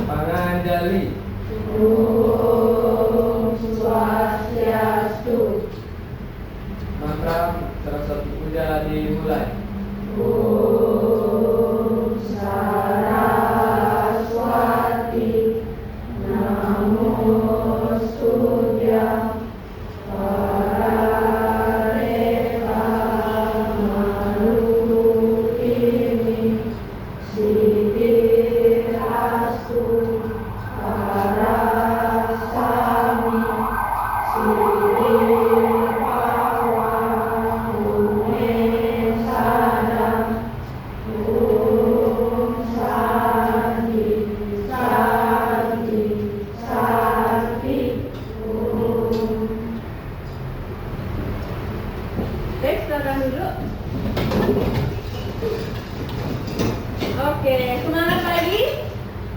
Panganjali. Om Swastiastu. Mantra Saraswati Puja dimulai. Om Saraswati Namostubhya Parareva Marukini Siddhirastu Parasami Siddhipawamunesadam. Om Santi Santi Santi Om. Baik, silakan duduk. Oke, semangat pagi.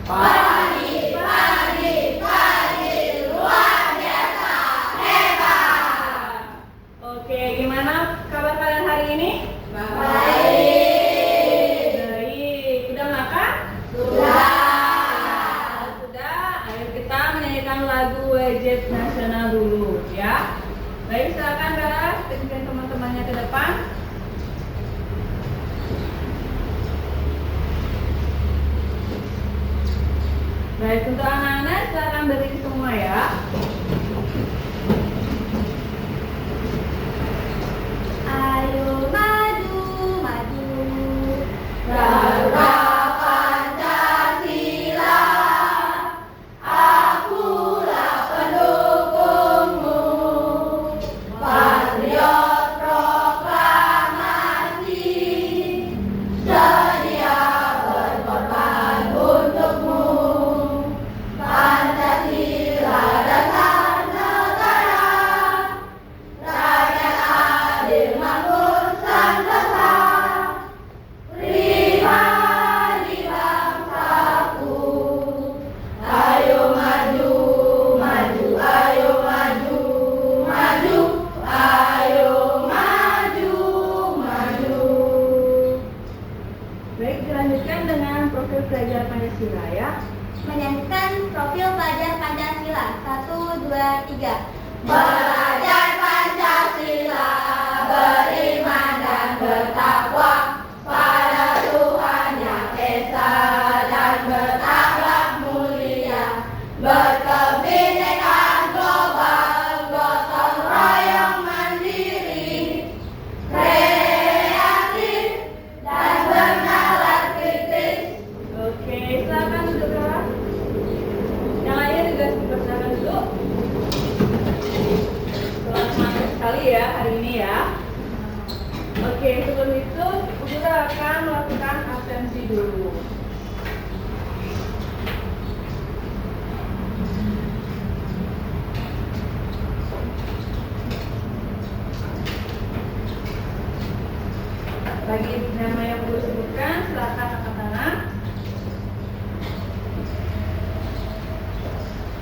Pagi, pagi, pagi, luar biasa, hebat. Oke, gimana kabar kalian hari ini? Baik. Baik. Udah makan? Sudah. Sudah. Ayo kita menyanyikan lagu wajib nasional dulu, ya. Baik, silakan Bella, pimpin teman-temannya ke depan. Baik, untuk anak-anak silakan berdiri semua ya. Ayo maju, maju. Garuda Pancasila, akulah pendukungmu. Patriot proklamasi, sedia berkorban untukmu. Pancasila dasar negara, rakyat adil makmur sentosa, pribadi bangsaku. Ayo maju, maju, ayo maju, maju, ayo maju, maju. Baik, dilanjutkan dengan profil pelajar Pancasila ya. Menyanyikan profil pelajar Pancasila 1, 2, 3. Belajar Pancasila, beriman dan bertakwa pada Tuhan Yang Esa dan berakhlak mulia, berkebinekaan global, gotong royong mandiri, kreatif dan bernalar kritis. Oke, silakan duduk ya. Yang lainnya juga silakan duduk. Semangat sekali ya hari ini ya. Oke, sebelum itu kita akan melakukan absensi dulu. Bagi nama yang perlu disebutkan, silakan angkat tangan.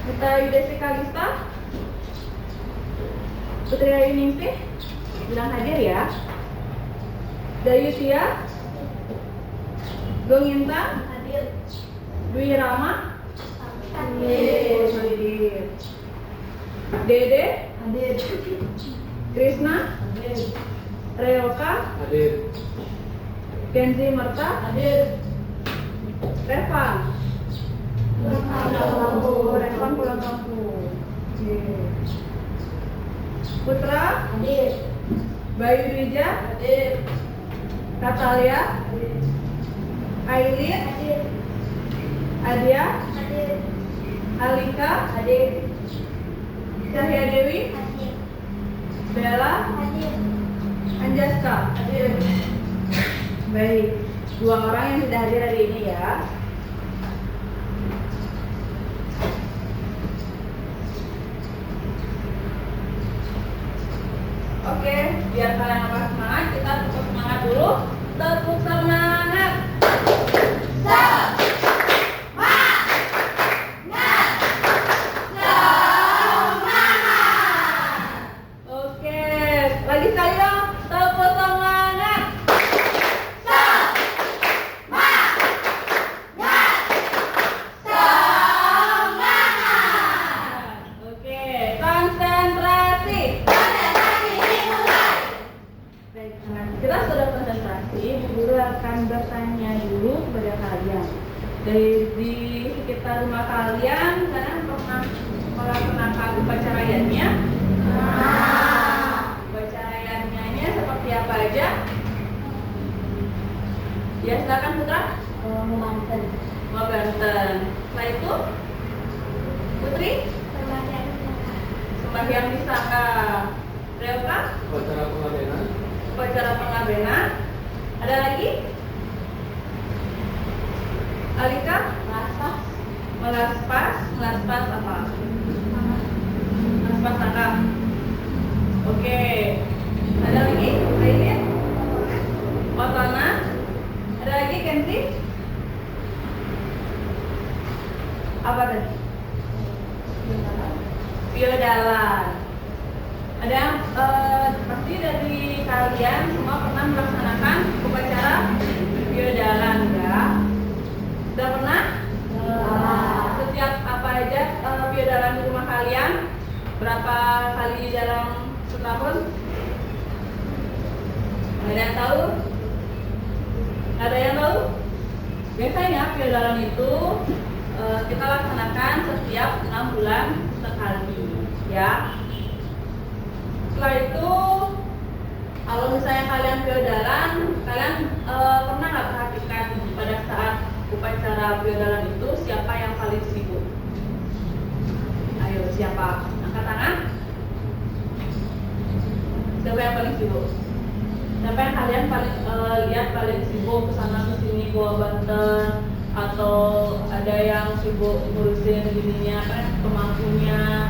Kita Yudesi Kalista, Putri Ayu Ningsih, bilang hadir ya. Dayutia, Gong Intan, Hadir. Dwi Rama, Hadir. hadir. Dede, Hadir. Krisna, Hadir. Reoka, Hadir. Kenzi Merta, Hadir. Revan. Hadir. Revan pulang kampung. Oke. Putra, Hadir. Bayu Dwija, Hadir. Katalia, Aileen, Hadir. Adia, Hadir. Alika, Hadir. Cahya Dewi, Hadir. Bella, Hadir. Anjaska. Hadir. Baik, dua orang yang sudah hadir hari ini ya. Oke, biar kalian nambah semangat, kita tepuk semangat dulu. Tepuk semangat. Oke, lagi sekali dong. Tepuk semangat. Semangat. di sekitar rumah kalian pernah melaksanakan upacara yatnya? Upacara yatnya seperti apa aja? Ya, silakan Putra. Banten. Mau Banten. Setelah itu, Putri, sembahyang di Saka. Relka, Upacara pengabenan. upacara pengabenan. Ada lagi? Alika, melaspas apa? Melaspas Saka. Oke. Ada lagi? Lainnya? Otona. Ada lagi Kenzi? Apa tadi? Biodalan. Ada pasti dari kalian semua pernah melaksanakan upacara biodalan ya? Sudah pernah? Setiap apa aja biodalan di rumah kalian? Berapa kali dalam setahun? Ada yang tahu? Ada yang tahu? Biasanya biodalan itu kita laksanakan setiap 6 bulan sekali, ya. Setelah itu, kalau misalnya kalian biodalan, kalian pernah nggak perhatikan pada saat upacara biodalan itu siapa yang paling sibuk? Ayo, siapa? Angkat tangan. Siapa yang paling sibuk? Siapa yang kalian paling lihat paling sibuk kesana kesini bawa banten, atau ada yang sibuk ngurusin gininya kan, pemangkunya?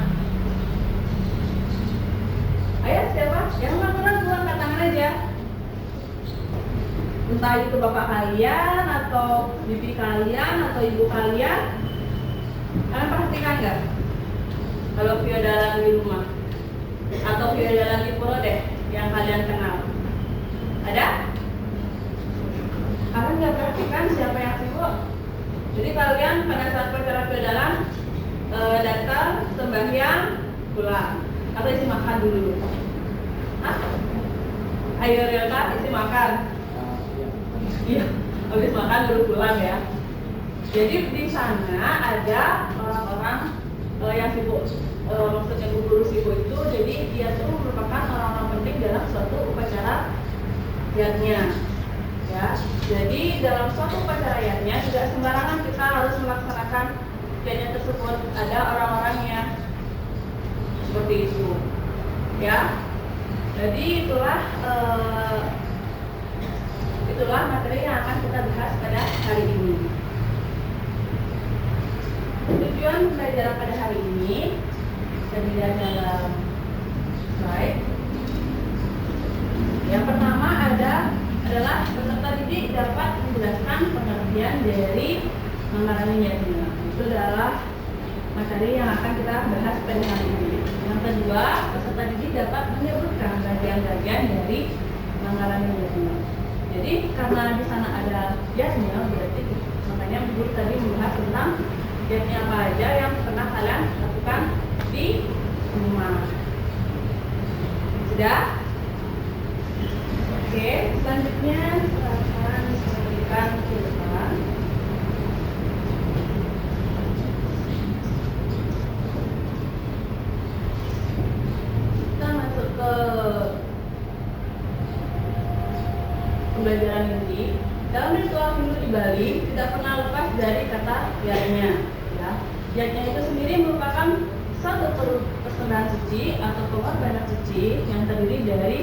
Ayo, siapa? Yang mana angkat tangan aja. Entah itu bapak kalian atau bibi kalian atau ibu kalian. Kalian perhatikan nggak kalau biodalan di rumah atau biodalan di pura deh yang kalian kenal? Ada? Kalian nggak perhatikan siapa yang sibuk? Jadi kalian pada saat upacara biodalan datang, sembahyang, pulang, atau isi makan dulu? Hah? Ayo Relka, isi makan. Iya, habis makan baru pulang ya. Jadi di sana ada orang-orang yang sibuk, maksudnya guru sibuk itu, jadi dia tuh merupakan orang-orang penting dalam suatu upacara yatnya. Ya, jadi dalam suatu upacara yatnya tidak sembarangan kita harus melaksanakan yatnya tersebut. Ada orang-orangnya seperti itu, ya. Jadi itulah materi yang akan kita bahas pada hari ini. Tujuan pembelajaran pada hari ini bisa dilihat dalam slide. Yang pertama adalah peserta didik dapat menjelaskan pengertian dari mengalami yatnya. Itu adalah materi yang akan kita bahas pada hari ini. Yang kedua, peserta didik dapat menyebutkan bagian-bagian dari mengalami yatnya. Jadi karena di sana ada yatnya, berarti makanya guru tadi membahas tentang yatnya apa aja yang pernah kalian lakukan di rumah. Sudah? Oke, selanjutnya silakan disampaikan ke depan. Kita masuk ke pembelajaran ini. Dalam ritual Hindu di Bali tidak pernah lepas dari kata yatnya. Ya. Yatnya itu sendiri merupakan satu persembahan suci atau pengorbanan suci yang terdiri dari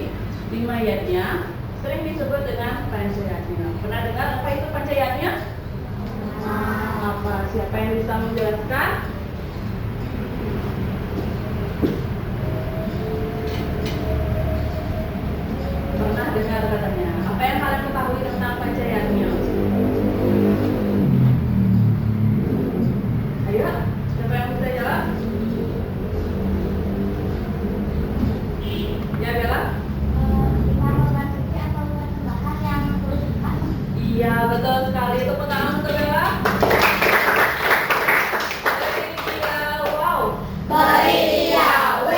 5 yatnya, sering disebut dengan pancayatnya. Pernah dengar apa itu pancayatnya? Apa? Siapa yang bisa menjelaskan? Pernah dengar katanya. Apa yang kalian ketahui tentang pancayatnya? Ayo, siapa yang bisa jawab? Ya, Bella? Iya, betul sekali. Itu pertama untuk Bella. Wow. Beri dia W,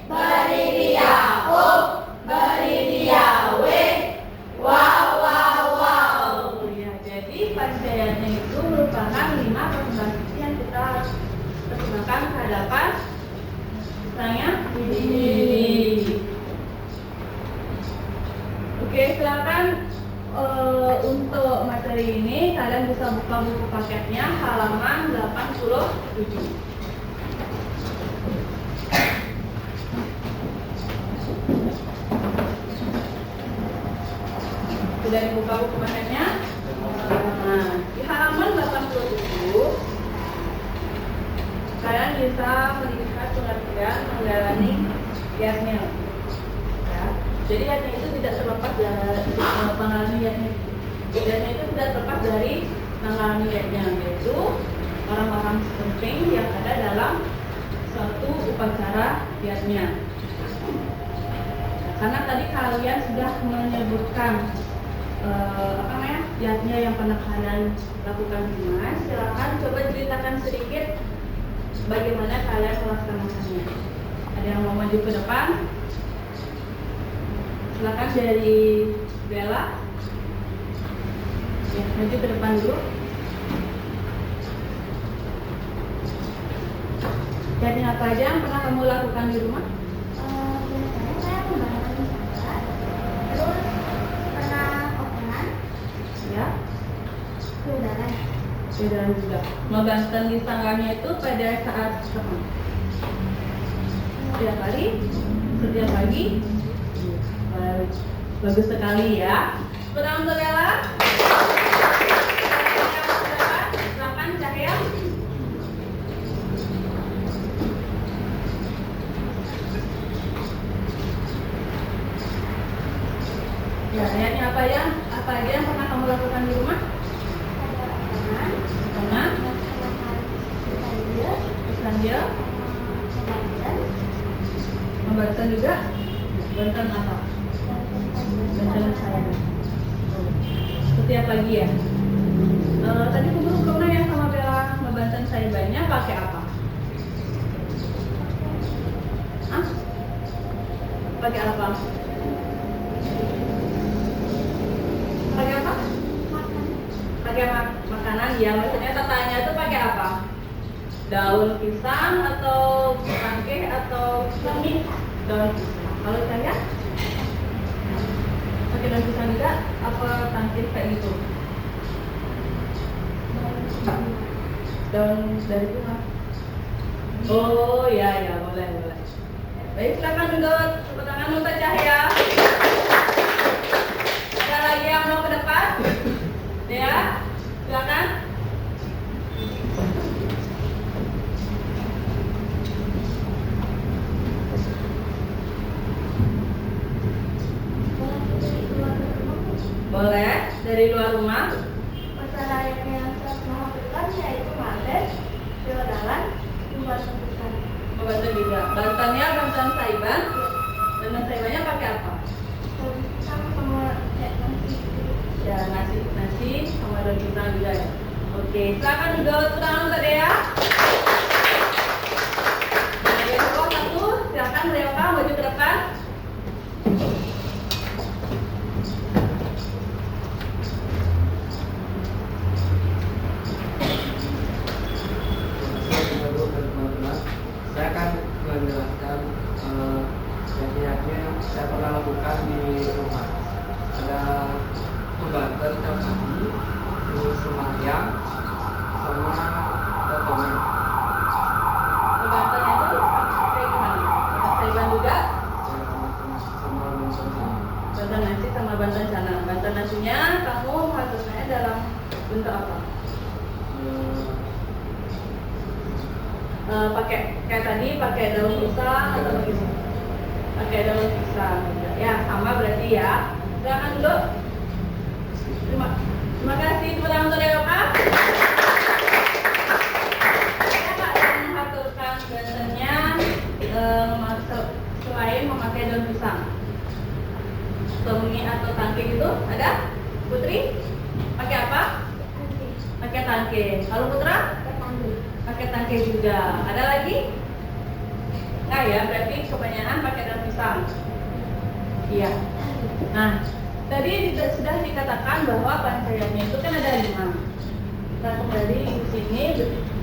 beri dia O, beri dia W. Wow, wow, wow. Ya, jadi pancayatnya itu merupakan hadapan pisangnya ini. Oke, silakan untuk materi ini kalian bisa buka buku paketnya halaman 87. Sudah dibuka buku paketnya? Nah, di halaman 87 kalian bisa melihat pengertian menjalani yatnya. Ya. Jadi yatnya itu tidak terlepas dari mengalami yatnya. Yatnya itu tidak terlepas dari mengalami yatnya, yaitu orang-orang penting yang ada dalam suatu upacara yatnya. Karena tadi kalian sudah menyebutkan yatnya yang pernah kalian lakukan di rumah. Silakan coba ceritakan sedikit bagaimana kalian melaksanakannya. Ada yang mau maju ke depan? Silakan dari Bella. Ya, maju ke depan dulu. Yatnya apa aja yang pernah kamu lakukan di rumah? Biasanya saya membangun salat, terus pernah operan, Ya, saudaraan. dan juga membantu di tangannya itu pada saat kapan? Setiap hari, setiap pagi. Bagus sekali ya. Pertama untuk Bella. Silakan Cahya. Ya, ini apa aja yang pernah kamu lakukan di rumah? Pernah? Sambil membantu juga. Bantuan apa? Bantuan saya. Setiap pagi ya. Tadi kamu belum nanya sama Bella, membantu saya banyak pakai apa? Hah? Pakai apa? Pakai apa? Pakai makanan ya. Maksudnya tatanya itu pakai apa? Daun pisang atau tangke atau kuning? Daun pisang. Kalau saya pakai daun pisang juga apa tangke kayak gitu? Daun dari bunga. Oh ya boleh. Baik, silakan untuk tepuk tangan untuk Cahya. Ada lagi yang mau ke depan? Ya, silakan. Boleh, dari luar rumah. Upacara yang saya pernah lakukan yaitu manten, saudaraan, membantu pisang. Membantu juga. Bantuannya bantuan saiban. Bantuan saibannya pakai apa? Pisang sama nasi. Ya, nasi sama daun pisang juga ya. Oke, silakan juga tangan untuk Dea. Nah, yang satu, silakan Leoka maju ke depan. Saya akan menjelaskan yatnya saya pernah lakukan di rumah. Ada membantu tiap pagi, terus sembahyang, sama potongan. Membantunya itu kayak gimana? Saiban juga. Sama Bantuan nasi sama bantuan sana. Bantuan nasinya kamu melakukannya dalam bentuk apa? Pakai kayak tadi pakai daun pisang atau bagaimana? Pakai daun pisang. Ya sama berarti ya. Silakan dulu. Terima kasih kepada untuk Eropa. Saya Pak yang mengaturkan bantuannya selain memakai daun pisang. Temui atau tangke gitu ada? Putri? Pakai apa? Pakai tangke. Kalau Putra? Pakai tangke juga. Ada lagi? Enggak ya, berarti kebanyakan pakai daun pisang. Iya. Nah, tadi sudah dikatakan bahwa pancayatnya itu kan ada 5. Kita kembali di sini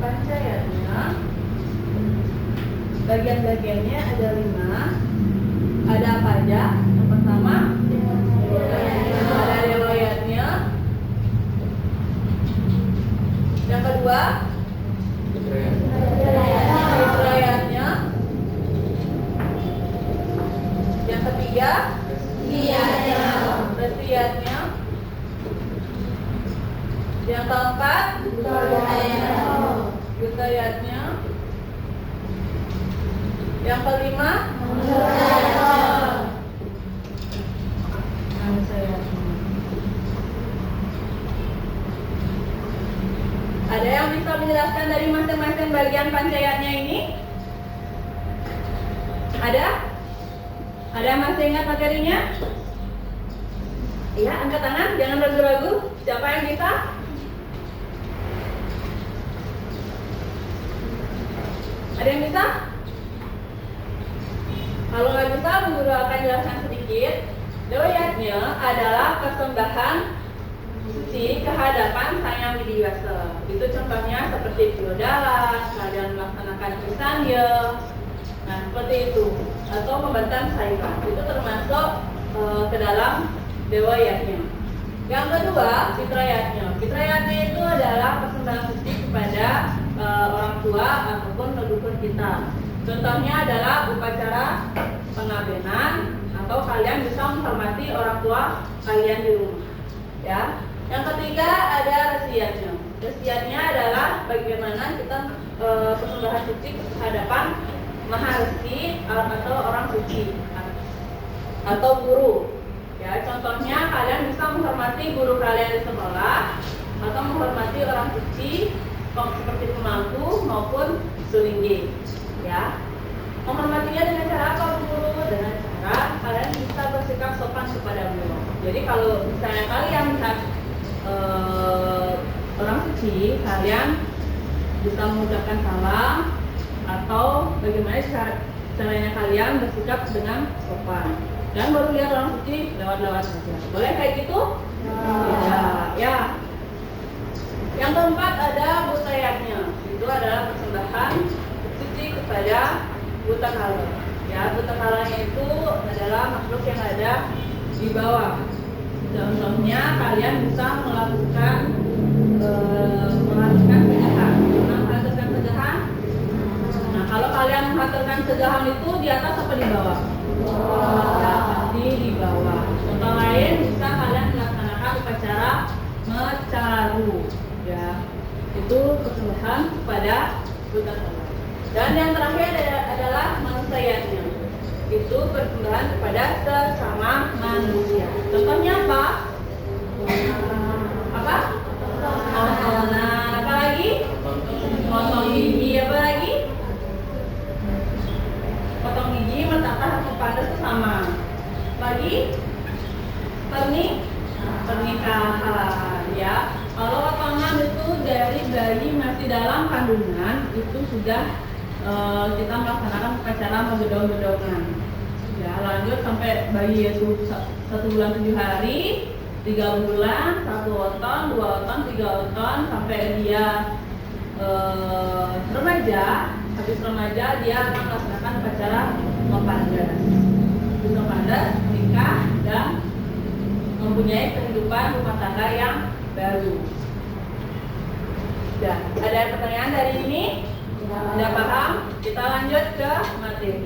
pancayatnya Bagian-bagiannya ada 5. Ada apa aja? Yang pertama, ada riwayatnya. Yang kedua, riwayatnya. Yang ketiga, resiyatnya. Yang keempat, gutayatnya. Yang kelima, ada yang bisa menjelaskan dari masing-masing bagian pancayatnya ini? Ada? Ada yang masih ingat materinya? Iya, angkat tangan, jangan ragu-ragu. Siapa yang bisa? Ada yang bisa? Kalau nggak bisa, Bu Guru akan jelaskan sedikit. Riwayatnya adalah persembahan suci kehadapan Sang Yang Widi Wasa. Itu contohnya seperti Fiodalan, kalian melaksanakan Kisanya, nah seperti itu. Atau pembentang sayuran, itu termasuk ke dalam riwayatnya. Yang kedua, fitrayatnya. Fitrayatnya itu adalah persembahan suci kepada orang tua ataupun leluhur kita. Contohnya adalah upacara pengabenan atau kalian bisa menghormati orang tua kalian di rumah. Ya. Yang ketiga ada resiyatnya. Resiyatnya adalah bagaimana kita persembahan suci ke hadapan maharesi atau orang suci atau guru. Ya, contohnya kalian bisa menghormati guru kalian di sekolah atau menghormati orang suci seperti pemangku maupun sulinggi. Ya, menghormatinya dengan cara apa, Bu? Dengan cara kalian bisa bersikap sopan kepada beliau. Jadi kalau misalnya kalian melihat orang suci, kalian bisa mengucapkan salam atau bagaimana caranya kalian bersikap dengan sopan. Dan baru lihat orang suci lewat-lewat saja. Boleh kayak gitu? Ya. Yang keempat ada butayatnya. Itu adalah persembahan suci kepada buta kala. Ya, buta kalanya itu adalah makhluk yang ada di bawah. Contohnya kalian bisa melakukan penjahat. Menghasilkan penjahat. Nah, kalau kalian menghasilkan penjahat itu di atas apa di bawah? Ya, pasti di bawah. Contoh lain bisa kalian melaksanakan upacara mecaru. Ya, itu persembahan kepada buta kala. Dan yang terakhir adalah manusianya. Itu persembahan kepada sesama manusia. Contohnya apa? Apa? Motonan. Apa lagi? Potong gigi. Apa lagi? Potong gigi, menatah atau pantas sama. Lagi? Pernikahan. Ya. Kalau potongan itu dari bayi masih dalam kandungan itu sudah kita melaksanakan upacara menggedong-gedongan. Ya, lanjut sampai bayi itu 1 bulan 7 hari, 3 bulan, 1 oton, 2 oton, 3 oton, sampai dia remaja. Habis remaja dia akan melaksanakan upacara mepandas. Mepandas, nikah dan mempunyai kehidupan rumah tangga yang baru. Ya, ada pertanyaan dari ini? Sudah paham? Kita lanjut ke materi.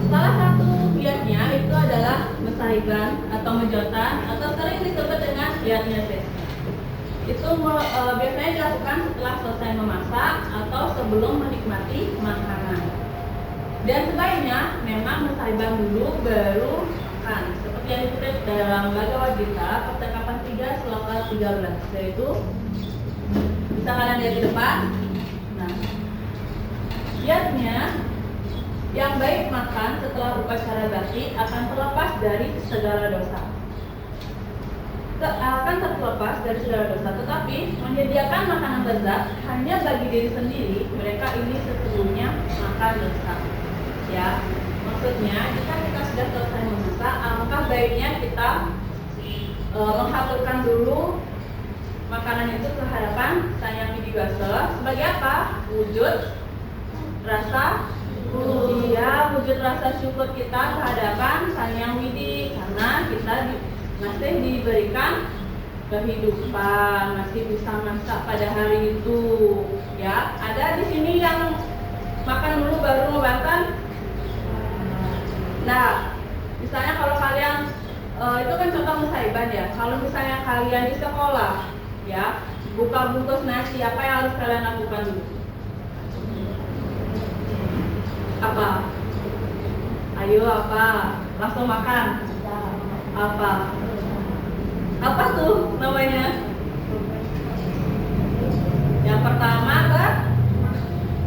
Salah satu giatnya itu adalah mesahiban atau mejotan atau sering disebut dengan giatnya sesi. Itu biasanya dilakukan setelah selesai memasak atau sebelum menikmati makanan. Dan sebaiknya memang mesahiban dulu baru makan. Seperti yang ditulis dalam Bhagavad Gita percakapan 3 sloka 13, yaitu bisa kalian lihat di depan. Nah, giatnya yang baik makan setelah upacara bakti akan terlepas dari segala dosa. Akan terlepas dari segala dosa, tetapi menyediakan makanan lezat hanya bagi diri sendiri, mereka ini sesungguhnya makan dosa. Ya, maksudnya jika kita sudah selesai memasak, alangkah baiknya kita mengaturkan dulu makanan itu ke hadapan Sang Yang Widi Wibasa sebagai apa? Wujud rasa iya, wujud rasa syukur kita kehadapan Sang Yang Widi, karena kita masih diberikan kehidupan, masih bisa masak pada hari itu. Ya, ada di sini yang makan dulu baru makan. Nah, misalnya kalau kalian itu kan contoh musaiban ya. Kalau misalnya kalian di sekolah, ya, buka bungkus nasi, apa yang harus kalian lakukan dulu? Apa? Ayo apa? Langsung makan. Apa? Apa tuh namanya? Yang pertama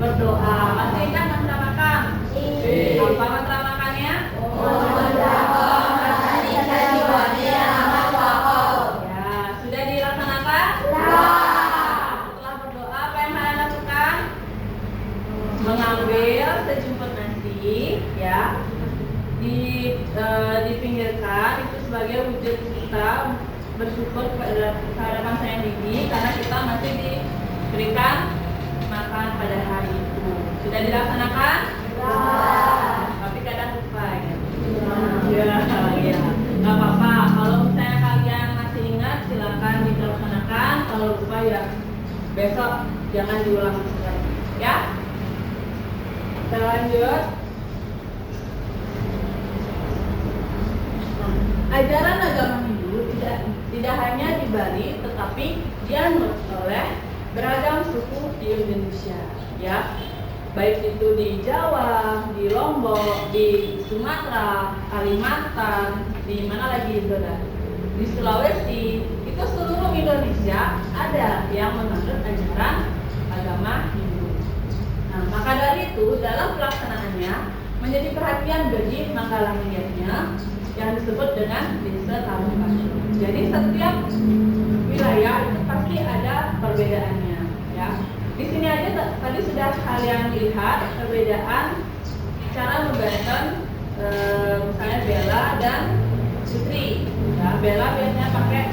berdoa. Masih ingat mantra makan? Apa mantra makannya? Ya, sudah dilaksanakan? Setelah berdoa, apa yang kalian lakukan? Mengambil sejumput nasi, ya, dipinggirkan. Itu sebagai wujud kita bersyukur kepada kehadapan Sang Yang Widi, karena kita masih diberikan makan pada hari itu. Sudah dilaksanakan? Tapi kadang lupa ya. Ya, nggak apa-apa. Kalau misalnya kalian masih ingat, silakan dilaksanakan. Kalau lupa ya besok jangan diulang lagi. Ya. Kita lanjut. Ajaran agama Hindu tidak hanya di Bali, tetapi dianut oleh beragam suku di Indonesia, ya, baik itu di Jawa, di Lombok, di Sumatera, Kalimantan, di mana lagi itu dah, di Sulawesi, itu seluruh Indonesia ada yang menganut ajaran agama Hindu. Nah, maka dari itu dalam pelaksanaannya menjadi perhatian bagi Manggalamiyatnya yang disebut dengan desa Taruman. Jadi setiap wilayah itu pasti ada perbedaannya, ya. Di sini aja tadi sudah kalian lihat perbedaan cara membanten misalnya Bella dan Putri. Ya, Bella biasanya pakai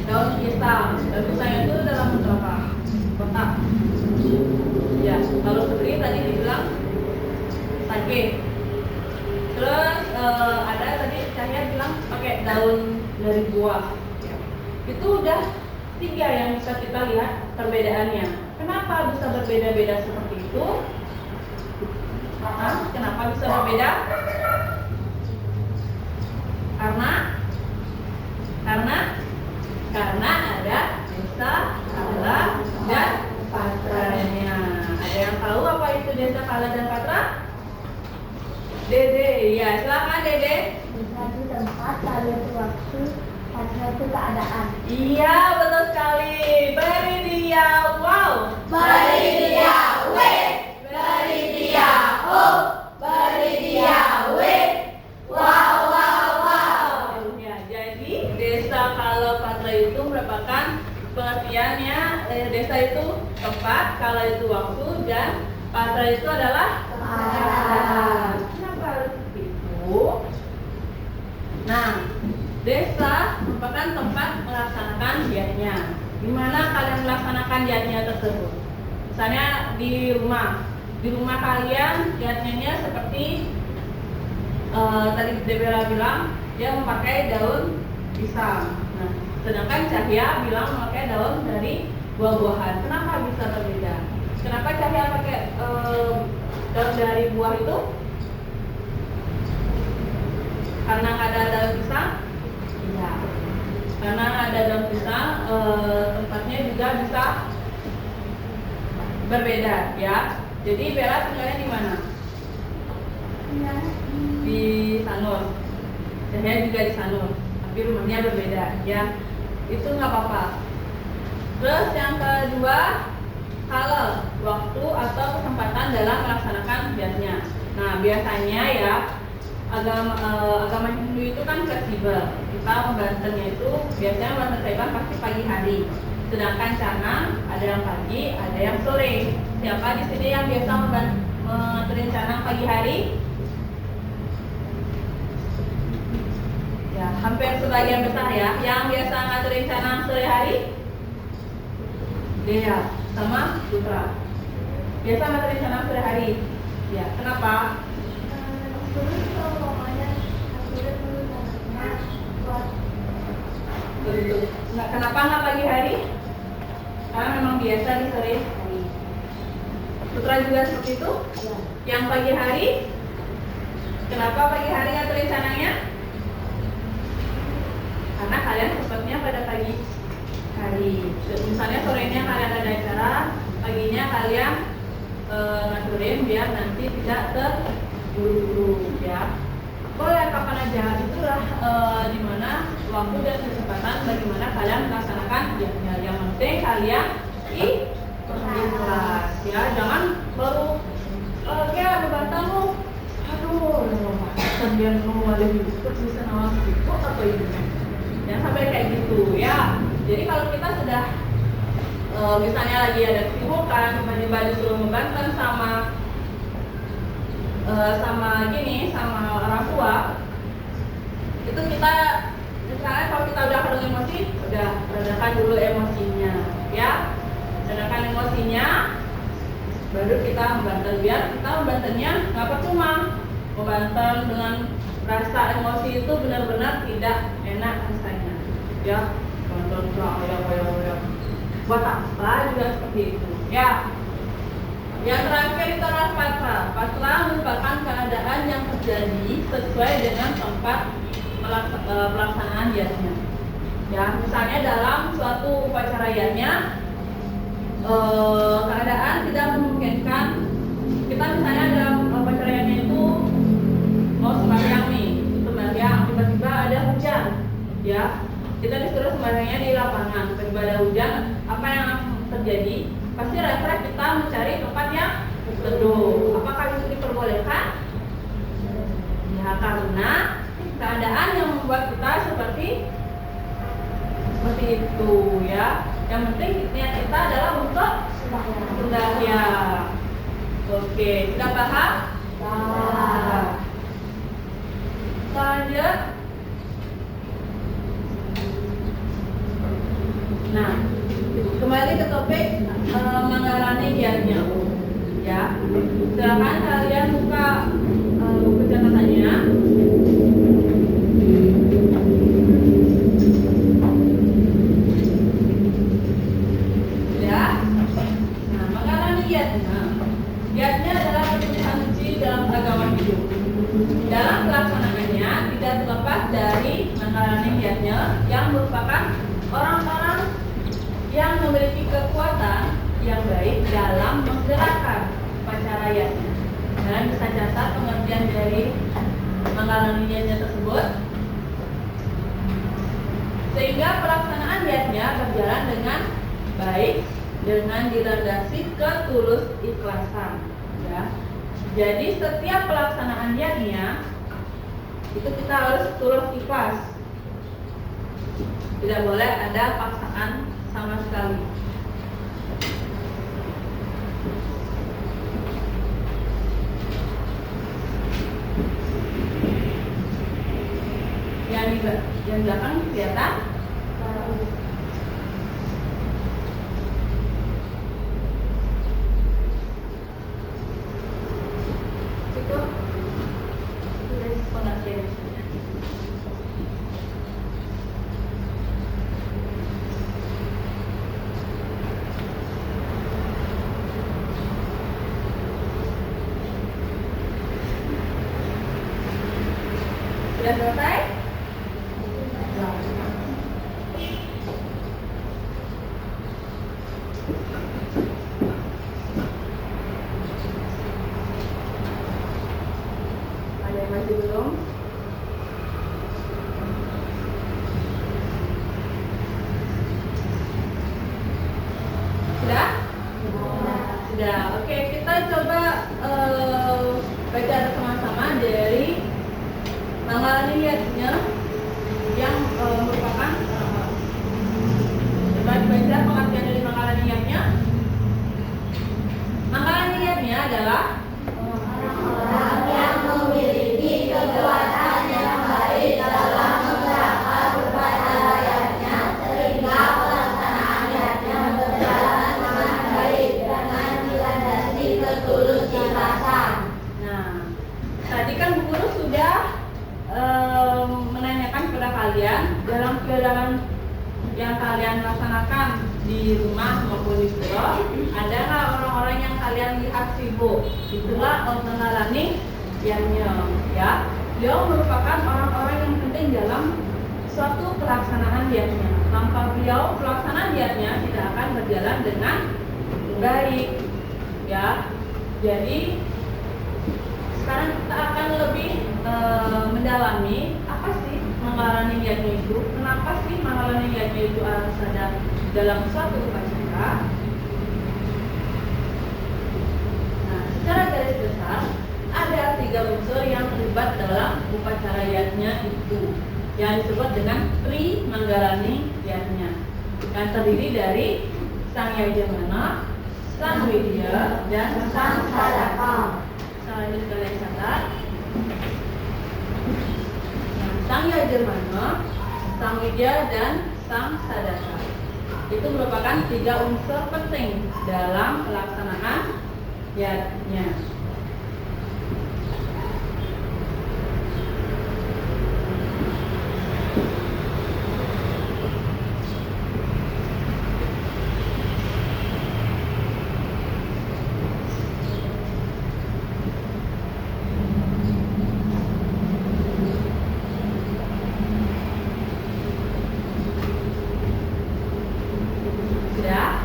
daun pisang, dan pisangnya itu dalam bentuk apa? Kotak. Ya, kalau Putri tadi dibilang sage. Terus ada tadi Cahya bilang pakai daun dari buah. Ya. Itu udah 3 yang bisa kita lihat perbedaannya. Kenapa bisa berbeda-beda seperti itu? Kenapa bisa berbeda? Karena ada desa, kala, dan patranya. Ada yang tahu apa itu desa, kala, dan patra? Dede, ya silakan Dede. Desa itu tempat, kala itu waktu, patra itu keadaan. Iya, betul sekali. Beri dia wow. Beri dia weh, beri dia oh, beri dia weh. Wow, wow, wow. Ya, jadi desa Kala Patra itu merupakan pengertiannya desa itu tempat, kala itu waktu, dan patra itu adalah keadaan. Kenapa harus itu? Nah, desa merupakan tempat melaksanakan diatnya. Di mana kalian melaksanakan diatnya tersebut? Misalnya di rumah kalian diatnya seperti tadi Debela bilang dia memakai daun pisang. Nah, sedangkan Cahya bilang memakai daun dari buah-buahan. Kenapa bisa berbeda? Kenapa Cahya pakai daun dari buah itu? Karena nggak ada daun pisang? Iya. Karena ada daun pisang, tempatnya juga bisa berbeda, ya. Jadi Bella tinggalnya di mana? Di Sanur. Cahya juga di Sanur, tapi rumahnya berbeda, ya. Itu nggak apa-apa. Terus yang kedua, halal, waktu atau kesempatan dalam melaksanakan diatnya. Nah, biasanya ya agama Hindu itu kan fleksibel. Kita membantennya itu biasanya membanten pasti pagi hari. Sedangkan canang ada yang pagi, ada yang sore. Siapa di sini yang biasa menganterin canang pagi hari? Ya, hampir sebagian besar ya. Yang biasa nganterin canang sore hari? Dea sama Putra. Biasa materi rencana sehari. Ya, kenapa? Terus kalau mamanya sudah dulu sama buat Betul. Nggak, kenapa nggak pagi hari? Karena memang biasa di sore hari. Putra juga seperti itu? ya. Yang pagi hari? Kenapa pagi hari nggak rencananya? Karena kalian sempatnya pada pagi hari. Misalnya sorenya kalian ada acara, paginya kalian ngaturin biar nanti tidak terburu-buru ya. Boleh kapan aja, itulah dimana waktu dan kesempatan bagaimana kalian melaksanakan jamnya. Yang penting kalian di kelas ya, jangan baru ya bebantan lu, aduh sambil mau ada ikut bisa nawar ikut atau ibunya, jangan sampai kayak gitu ya. Jadi kalau kita sudah misalnya lagi ada kesibukan, tiba-tiba disuruh membantu sama orang tua, itu kita misalnya kalau kita udah kadang emosi, udah redakan dulu emosinya ya, redakan emosinya baru kita membantu. Biar kita membantunya nggak percuma membantu dengan rasa emosi itu benar-benar tidak enak rasanya ya, bantu ya buat apa juga seperti itu ya. Yang terakhir itu adalah patra. Patra merupakan keadaan yang terjadi sesuai dengan tempat pelaksanaan yasnya. Ya, misalnya dalam suatu upacara yasnya, keadaan tidak memungkinkan. Kita misalnya dalam upacara yasnya itu mau sembahyang nih, sembahyang tiba-tiba ada hujan, ya. Kita disuruh sembahyangnya di lapangan, tiba-tiba ada hujan, apa yang terjadi? Pasti refleks kita mencari tempat yang teduh. Apakah itu diperbolehkan? Ya, karena keadaan yang membuat kita seperti itu ya. Yang penting niat kita adalah untuk sembahyang. Oke, sudah paham? Paham. Lanjut. Nah, kembali ke topik mengalami niatnya ya. Silakan kalian buka buku catatannya. Ya. Nah, mengalami niatnya. Niatnya adalah keputusan suci dalam agama hidup. Dalam pelaksanaannya tidak terlepas dari mengalami niatnya yang merupakan orang-orang yang memiliki kekuatan yang baik dalam menggerakkan upacara yasnya. Dan bisa catat pengertian dari mengalami yasnya tersebut, sehingga pelaksanaan yasnya berjalan dengan baik dengan dilandasi ketulus ikhlasan. Ya. Jadi setiap pelaksanaan yasnya itu kita harus tulus ikhlas. Tidak boleh ada paksaan sama sekali. Yang belakang kelihatan? Itu pengertian. Sudah selesai? Ada yang masih belum? Sudah? Sudah. Oke, kita coba baca sama-sama dari mengalami niatnya yang merupakan coba dibaca pengertian dari mengalami niatnya. Mengalami niatnya adalah Orang yang memiliki kekuatan yang baik dalam menggerakkan upacara yasnya sehingga pelaksanaan yasnya berjalan dalam feodalan yang kalian laksanakan di rumah maupun di pura, ada nggak orang-orang yang kalian lihat sibuk? Itulah Ontengalani Yatnya, ya. Beliau merupakan orang-orang yang penting dalam suatu pelaksanaan dietnya. Tanpa beliau, pelaksanaan dietnya tidak akan berjalan dengan baik, ya. Jadi sekarang kita akan lebih mendalami apa sih mengalami niatnya itu, kenapa sih mengalami niatnya itu harus ada dalam suatu upacara. Nah, secara garis besar ada 3 unsur yang terlibat dalam upacara yatnya itu, yang disebut dengan Tri Manggalani yatnya, yang terdiri dari Sang Yajamana, Sang Widya, dan Sang Sadaka. Selanjutnya kalian catat. Sang Yajamana, Sang Widya, dan Sang Sadaka itu merupakan 3 unsur penting dalam pelaksanaan yatnya. Sudah?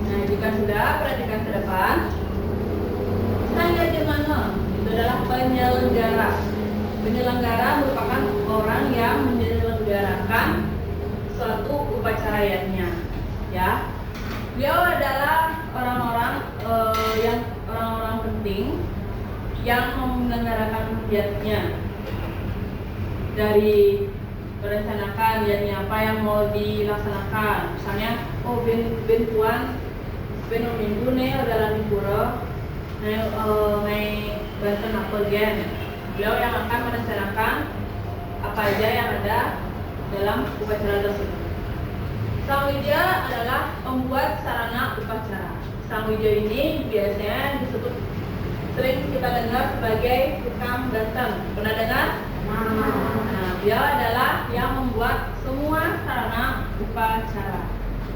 Nah, jika sudah, perhatikan ke depan. Sang Yajamana itu adalah penyelenggara. Penyelenggara merupakan orang yang menyelenggarakan suatu upacara yatnya, ya. Beliau adalah orang-orang penting yang menyelenggarakan yatnya, dari merencanakan yatnya apa yang mau dilaksanakan. Misalnya, ben puan minggu nih adalah di pura, banten apa gen. Beliau yang akan merencanakan apa aja yang ada dalam upacara tersebut. Sang Widya adalah pembuat sarana upacara. Sang Widya ini biasanya disebut, sering kita dengar sebagai tukang banten. Pernah dengar? Nah, dia adalah yang membuat semua sarana upacara.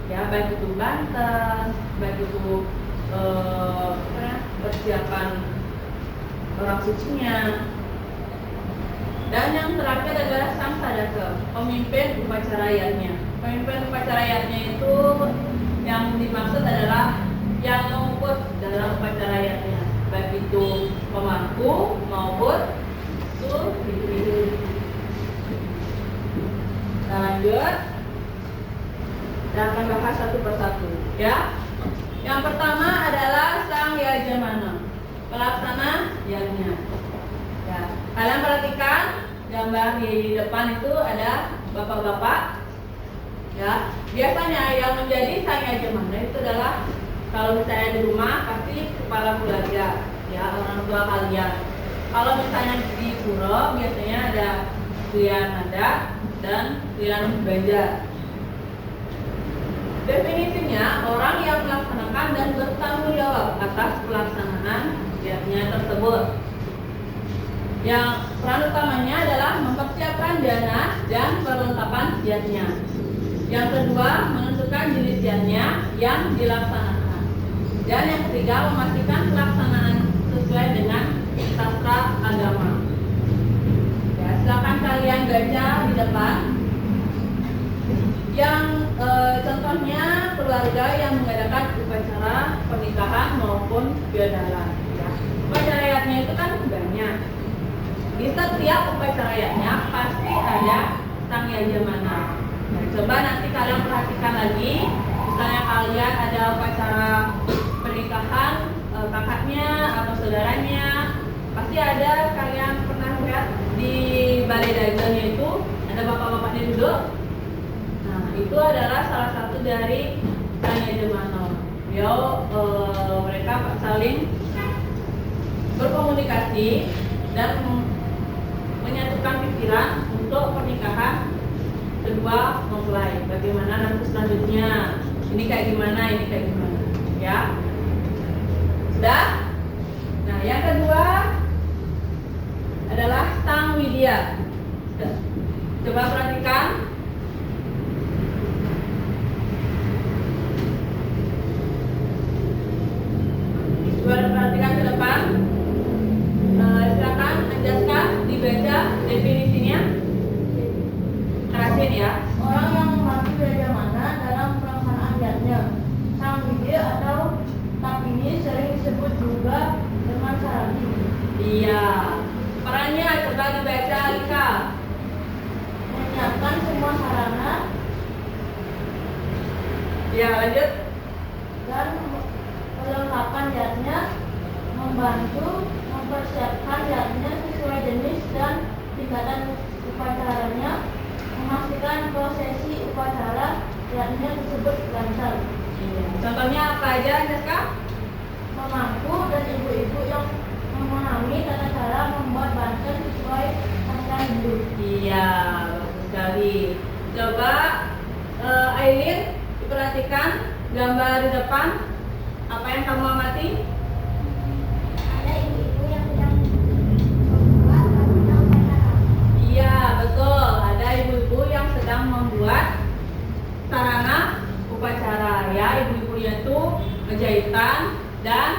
Ya, baik itu banten, baik itu persiapan orang sucinya. Dan yang terakhir adalah Sang Sadaka, pemimpin upacara yatnya. Pemimpin upacara yatnya itu yang dimaksud adalah yang mengurus dalam upacara yatnya, baik itu pemangku maupun survei. Kita lanjut. Kita akan bahas satu persatu, ya. Yang pertama adalah Sang Yajamana, pelaksana yatnya. Ya, kalian perhatikan gambar di depan itu ada bapak-bapak. Ya, biasanya yang menjadi Sang Yajamana itu adalah, kalau misalnya di rumah pasti kepala keluarga, ya, orang tua kalian. Kalau misalnya di pura biasanya ada Tuyan Adat dan Tuyan Banjar. Definisinya orang yang melaksanakan dan bertanggung jawab atas pelaksanaan yatnya tersebut. Yang peran utamanya adalah mempersiapkan dana dan perlengkapan yatnya. Yang kedua, menentukan jenis yatnya yang dilaksanakan. Dan yang ketiga, memastikan pelaksanaan sesuai dengan sastra agama. Ya, silakan kalian baca di depan. Yang contohnya keluarga yang mengadakan upacara pernikahan maupun feodalan. Ya. Upacara yatnya itu kan banyak. Di setiap upacara yatnya pasti ada Sang Yajamana. Nah, coba nanti kalian perhatikan lagi, misalnya kalian ada upacara pernikahan kakaknya atau saudaranya, pasti ada, kalian pernah lihat di balai dagangnya itu ada bapak-bapaknya duduk. Nah, itu adalah salah satu dari Sang Yajamana. Mereka saling berkomunikasi dan menyatukan pikiran untuk pernikahan kedua mempelai. Bagaimana nanti selanjutnya? Ini kayak gimana? Ini kayak gimana? Ya, sudah. Nah, yang kedua adalah Sang Widya. Coba perhatikan. Coba perhatikan ke depan. Silakan Anjaska dibaca definisinya. Kerasin ya. Orang yang membantu Brajamana dalam pelaksanaan yatnya. Sang Widya atau Tapini sering disebut juga dengan Sarati. Iya. Perannya coba dibaca Alika. Menyiapkan semua sarana Ya, lanjut. dan perlengkapan yatnya, membantu mempersiapkan yatnya sesuai jenis dan tingkatan upacaranya, memastikan prosesi upacara yatnya tersebut lancar. Iya. Contohnya apa aja, Anjaska? Memangku dan ibu-ibu yang memahami tata cara membuat banten sesuai ajaran Hindu. Iya, bagus sekali. Coba Aileen, diperhatikan gambar di depan. Apa yang kamu amati? Ada ibu-ibu yang sedang membuat sarana upacara. Iya, betul. Ada ibu-ibu yang sedang membuat sarana upacara. Ya, ibu-ibunya itu menjahitan dan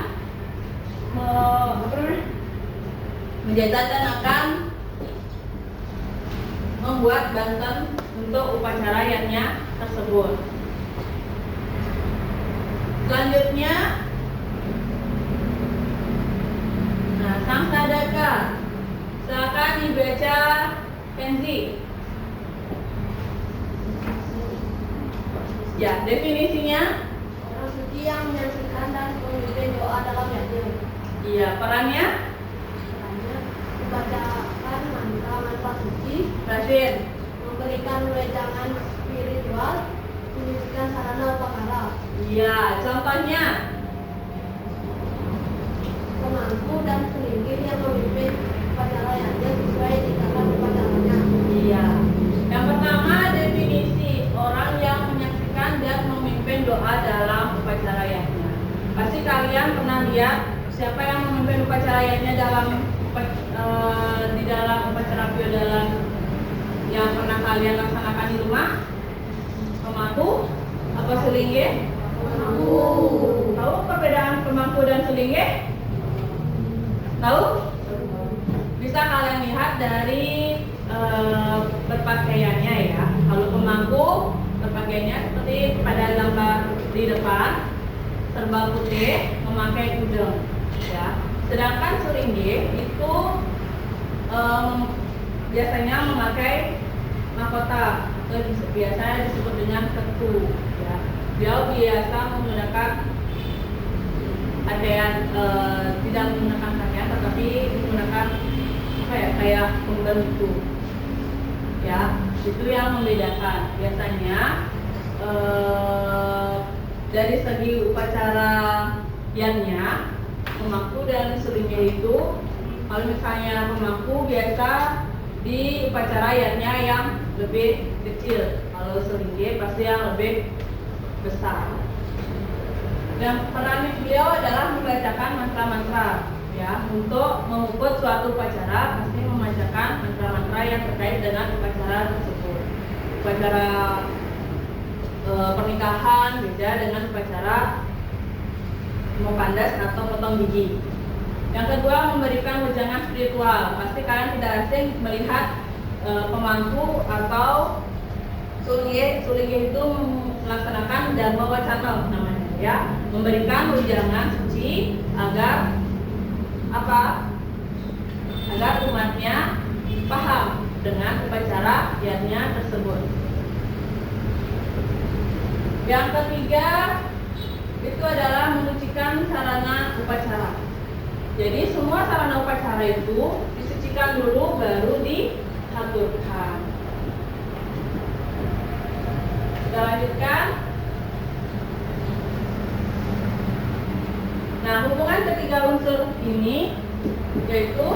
menjahitan dan akan membuat banten untuk upacara yatnya tersebut. Selanjutnya, nah, Sang Sadaka. Silakan dibaca Kenzi. Ya, definisinya. Orang suci yang menyaksikan dan memimpin doa dalam yatnya. Iya, perannya. Caranya membacakan mantra-mantra suci, Rasin. memberikan wejangan spiritual, menyucikan sarana upacara. Iya, contohnya. Pemangku dan penginggir yang memimpin upacara yatnya sesuai tingkatan upacaranya. Iya. Yang pertama, definisi orang yang menyaksikan dan memimpin doa dalam upacara yatnya. Pasti kalian pernah lihat siapa yang memimpin upacara yatnya di dalam upacara piodalan yang pernah kalian laksanakan di rumah? Pemangku atau selingge? Pemangku. Tahu perbedaan pemangku dan selingge? Tahu? Bisa kalian lihat dari berpakaiannya ya. Kalau pemangku berpakaiannya seperti pada gambar di depan, serba putih, memakai kudung ya. Sedangkan selingge itu biasanya memakai mahkota atau biasa disebut dengan ketu ya. Dia biasa menggunakan pakaian, tidak menggunakan pakaian tetapi menggunakan apa ya, kayak pembentu ya. Itu yang membedakan. Biasanya dari segi upacara yannya, pemangku dan selingge itu, kalau misalnya pemangku biasa di upacara yannya yang lebih kecil, kalau selingge pasti yang lebih besar. Dan peran beliau adalah membacakan mantra-mantra ya. Untuk mengukur suatu upacara pasti membacakan mantra-mantra yang terkait dengan upacara tersebut. Upacara pernikahan beda dengan upacara mau pandas atau potong gigi. Yang kedua, memberikan wejangan spiritual. Pasti kalian tidak asing melihat pemangku atau Sulinge itu melaksanakan dharma wacana namanya ya, memberikan wejangan suci agar apa? Agar umatnya paham dengan upacara yatnya tersebut. Yang ketiga itu adalah menyucikan sarana upacara. Jadi semua sarana upacara itu disucikan dulu baru dihaturkan. Kita lanjutkan. Nah, hubungan ketiga unsur ini yaitu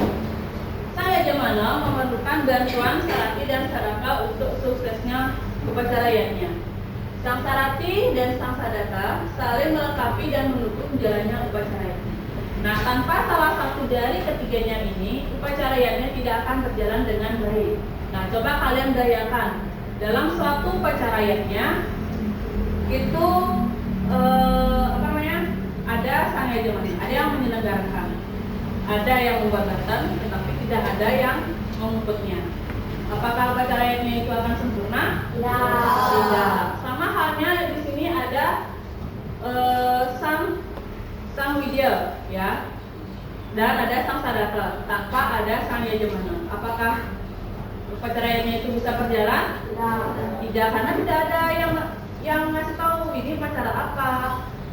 sang yajamana memerlukan bantuan Sarati dan Saraka untuk suksesnya upacara yajna. Sang Sarati dan sang Sadaka saling melengkapi dan mendukung jalannya upacara yajna. Nah, tanpa salah satu dari ketiganya ini, upacara yajna tidak akan berjalan dengan baik. Nah, coba kalian bayangkan dalam suatu upacara yajna itu ada sang yajamana, ada yang menyelenggarakan, ada yang membuat batal, tetapi tidak ada yang mengikutnya. Apakah upacara yajna itu akan sempurna? Tidak. Sama halnya di sini ada sang widya, ya, dan ada sang sadaka, tanpa ada sang yajamana. Apakah upacara yajna itu bisa berjalan? Tidak, karena tidak ada yang ngasih tahu ini upacara apa,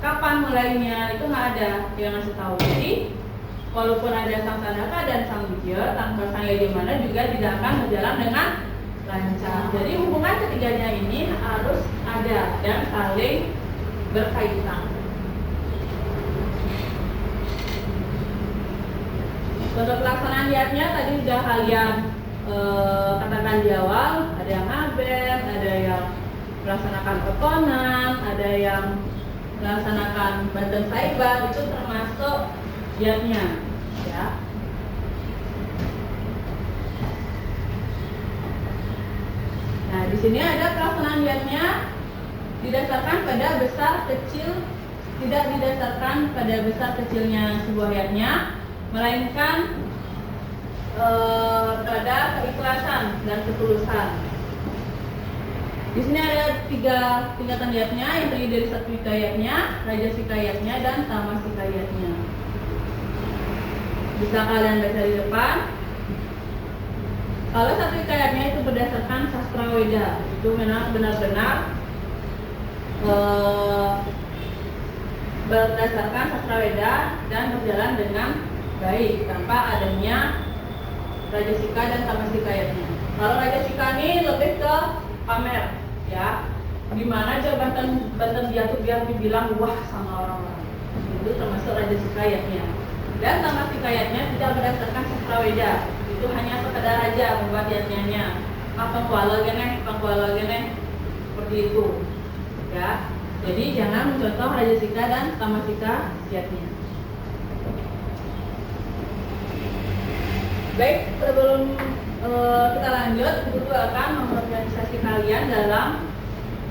kapan mulainya, itu nggak ada yang ngasih tahu. Jadi walaupun ada sang sadaka dan sang widya, tanpa sang yajamana juga tidak akan berjalan dengan lancar. Jadi hubungan ketiganya ini harus ada dan saling berkaitan. Untuk pelaksanaan yajna tadi sudah kalian katakan di awal, ada yang ngaben, ada yang melaksanakan otonan, ada yang melaksanakan banten saiban, itu termasuk yajna, ya. Nah, di sini ada pelaksanaan yajna didasarkan pada besar kecil, tidak didasarkan pada besar kecilnya sebuah yajna, melainkan pada keikhlasan dan ketulusan. Di sini ada 3 tingkatan yajna, yang terdiri dari Satwika yajna, Rajasika yajna, dan Tamasika yajna. Bisa kalian baca di depan. Kalau Satwika yajna itu berdasarkan sastra Weda, itu benar-benar berdasarkan sastra Weda dan berjalan dengan baik tanpa adanya Rajasika dan Tamasika yajna. Kalau Rajasika ini lebih ke pamer, ya, dimana jabatan dia tuh biar dibilang wah sama orang-orang, itu termasuk Rajasika yajna. Dan Tamasika yajna tidak berdasarkan sastra Weda, itu hanya sekedar aja membuat yajnanya, pangkuala gene, seperti itu, ya. Jadi jangan mencontoh Rajasika dan Tamasika yajna. Baik, sebelum kita lanjut, guru akan mengorganisasi kalian dalam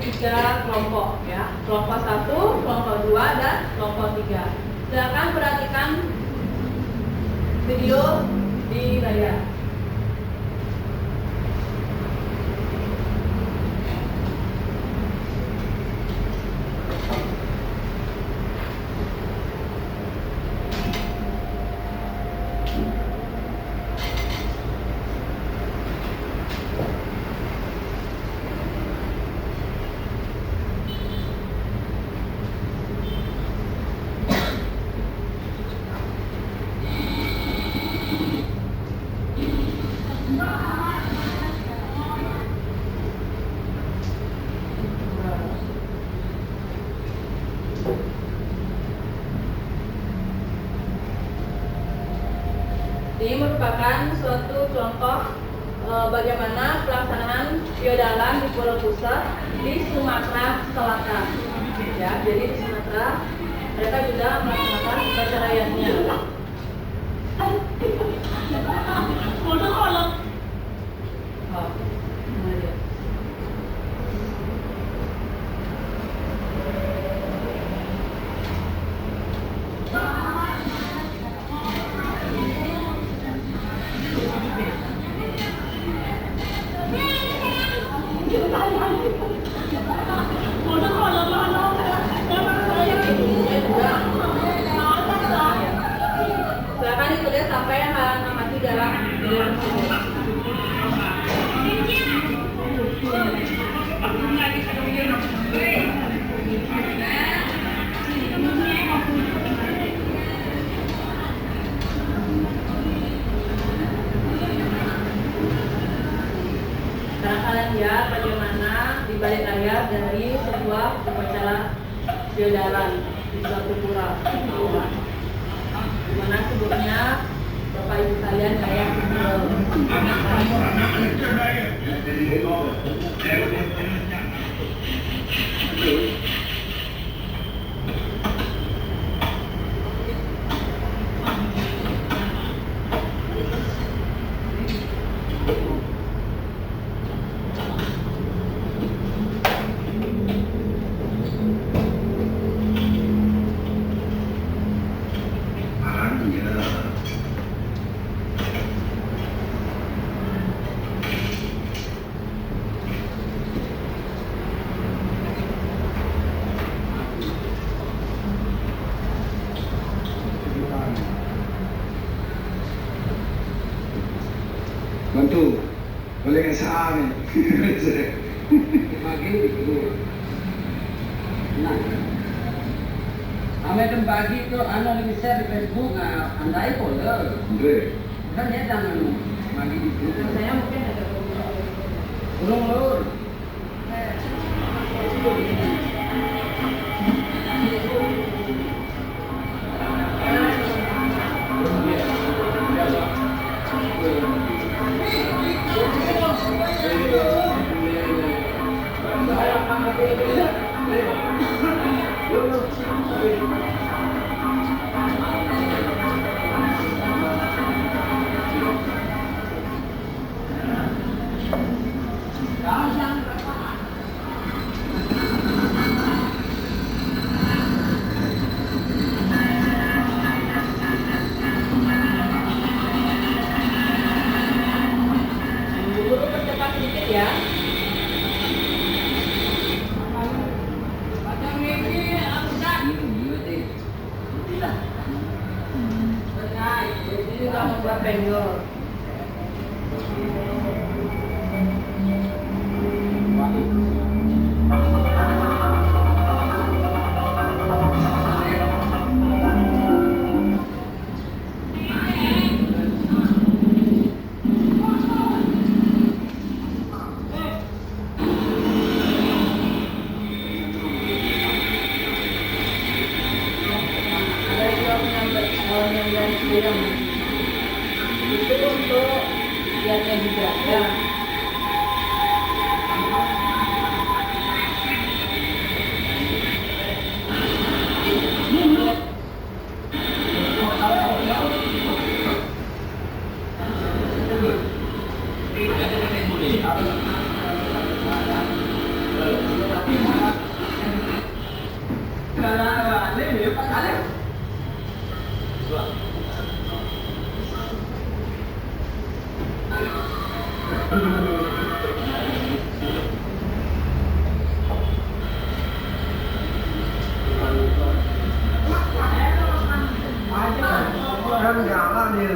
3 kelompok, ya. Kelompok 1, kelompok 2, dan kelompok 3. Silakan perhatikan video di layar. Ini merupakan suatu contoh bagaimana pelaksanaan feodalan di Pulau Pusat di Sumatera Selatan. Ya, jadi di Sumatera mereka juga melaksanakan upacara yajna. Silakan ditulis sampai amati dalam video tersebut. Sekarang kalian lihat bagaimana di balik layar dari sebuah upacara feodalan di suatu pura, di mana sebelumnya Bapak Ibu kalian kayak bantu boleh nggak sa amin Lagi itu. Nah, kami kan bagi itu anu share di Facebook, nah, andai boleh. Andre Kan dia jangan bagi di situ. saya mungkin ada Ulung lur. Guru percepat sedikit ya. Macam ini aku tak. Benar, ini juga membuat benggol. Ada juga menyampaikan film itu untuk lihatnya juga ya. kan kalah nih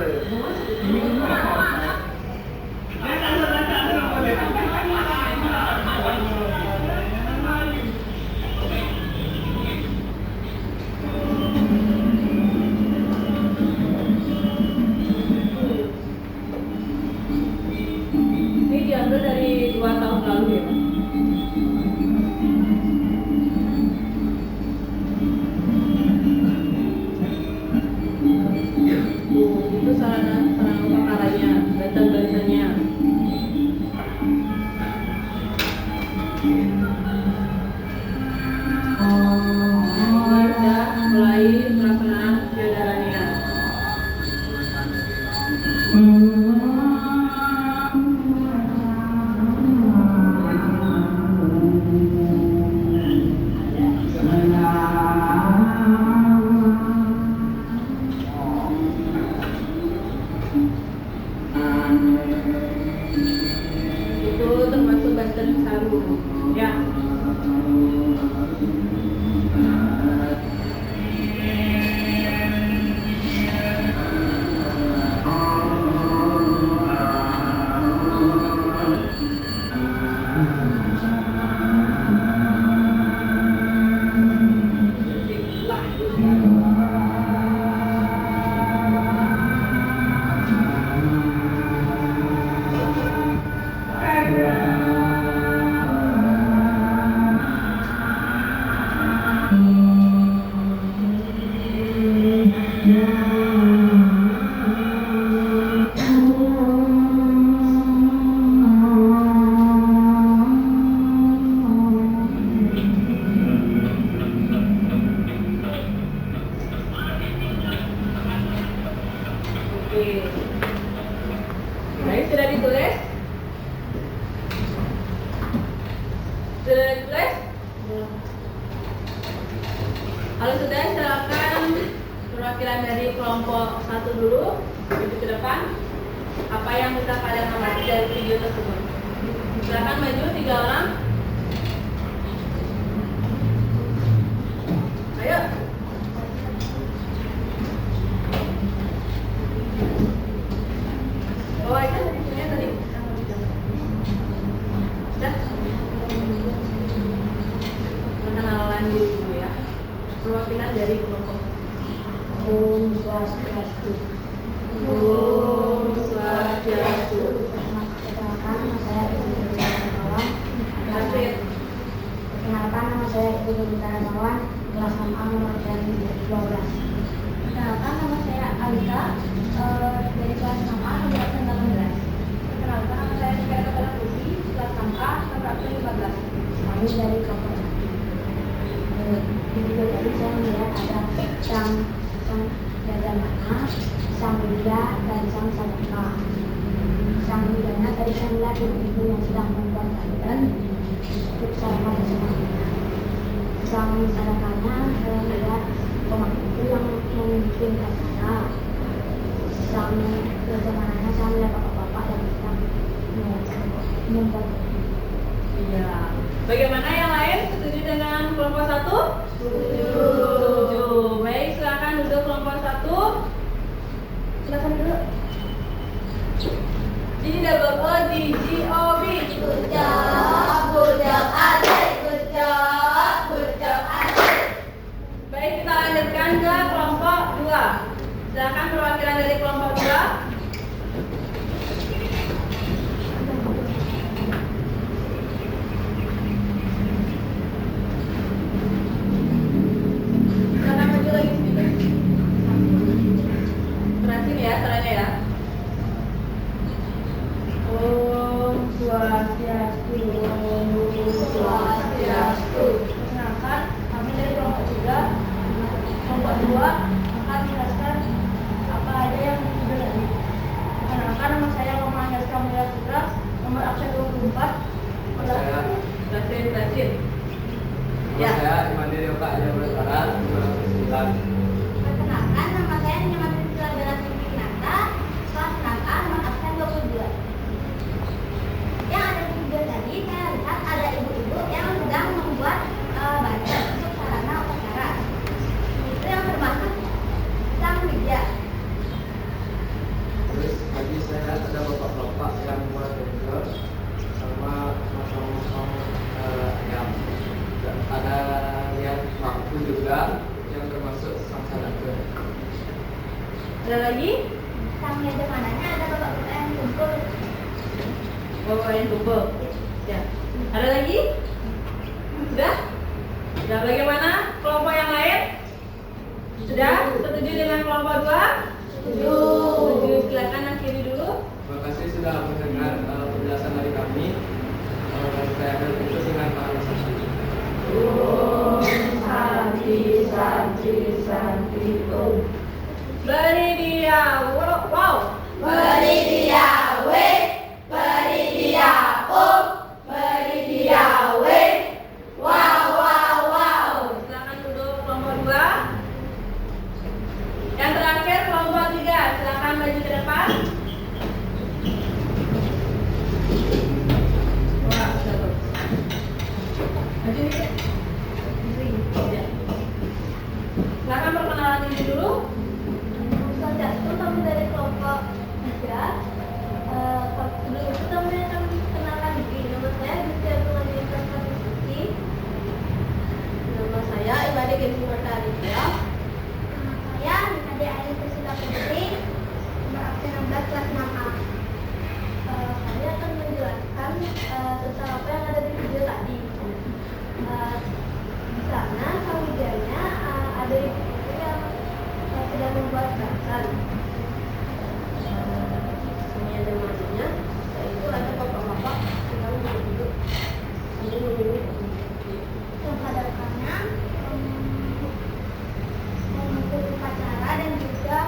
Ini diambil dari 2 tahun lalu ya Pak? Itu sarana upacaranya, barisan-barisannya. Ini udah mulai pelaksanaan biodarania. Oke. Baik, sudah ditulis? Sudah ditulis? Kalau sudah, silakan perwakilan dari kelompok 1 dulu maju ke depan. Apa yang bisa kalian amati dari video tersebut? Silakan maju 3 orang. Ayo. Oh, itu videonya tadi. Sudah. Perkenalan diri dulu ya. Perwakilan dari kelompok. Om Swastiastu. Om Swastiastu. Perkenalkan nama saya Ibu Bintang Darmawan. David. Perkenalkan nama saya Ibu Bintang Darmawan, kelas 6A nomor 12. Perkenalkan nama saya Alika, dari kelas 6A nomor 18. Perkenalkan nama saya Nika Kepala Putri, kelas 6A nomor 15. Kami dari kelompok 1. Di video tadi saya melihat ada sang Yadamana, sang Widya, dan sang Sadaka. Sang Widyanya tadi saya melihat ibu yang sedang membuat jalan untuk sama bersama. Sang Sadakanya saya melihat pemangku yang memimpin acara. Sang Yadamananya saya melihat bapak-bapak yang sedang membuat. Iya. Bagaimana yang lain? Setuju dengan kelompok 1? Setuju. Baik, silakan duduk kelompok 1. Silakan duduk. Ini double O D G O B. Good job, adik. Good job, adik. Baik, kita lanjutkan ke kelompok 2. Silakan perwakilan dari kelompok 2. Silakan maju lagi sedikit. Perhatiin ya caranya ya. Om Swastiastu. Om Swastiastu. Perkenalkan, kami dari kelompok 3, kelompok 2 akan menjelaskan apa aja yang sudah tadi. Perkenalkan, nama saya Muhammad Yaska Mulia Putra, nomor absen 24. Saya Rajin. Nama saya Imandi Ryoka Jawa Barat, nomor 9. Perkenalkan, nama saya Nyamati Sila Bella Siti Nata, kelas 6A nomor absen 22. Yang ada di video tadi, saya lihat ada ibu-ibu yang sedang membuat baca untuk sarana upacara. Itu yang termasuk sang Widya. Terus lagi saya lihat ada bapak-bapak yang buat burger sama masang-masang ayam. Dan ada yang paku juga yang termasuk sang sadaka. Ada lagi? Sang Yajamananya ada bapak-bapak yang kumpul. Bapak yang kumpul. Ya. Ada lagi? Sudah? Sudah, bagaimana kelompok yang lain? Sudah? Setuju dengan kelompok 2? Setuju. Silakan akhiri dulu. Terima kasih sudah mendengar penjelasan dari kami. Saya akan tutup dengan pariwisata. Santi, Om. Beri dia, wow. Beri dia W, beri dia O, beri dia W. Wow. Silakan duduk kelompok 2. Yang terakhir kelompok 3. Silakan maju ke depan. Wah, sudah bagus. Maju dikit. Ya. Silakan perkenalan diri dulu. Swastiastu, kami dari kelompok 3. Sebelum itu kami akan kenalkan diri. Nama saya Gusti Agung Adinda Putri. Nama saya Imade Gensi Marta Aditya. Nama saya Nade Ayu Priscilla Putri, nomor absen 16 kelas 6A. Saya akan menjelaskan tentang apa yang ada di video tadi. Di sana sang Widyanya ada ibu yang sedang membuat bakar. Ini ada majunya. Itu ada bapak-bapak sedang duduk. Ini menunggu. Yang sadakannya mengikuti upacara dan juga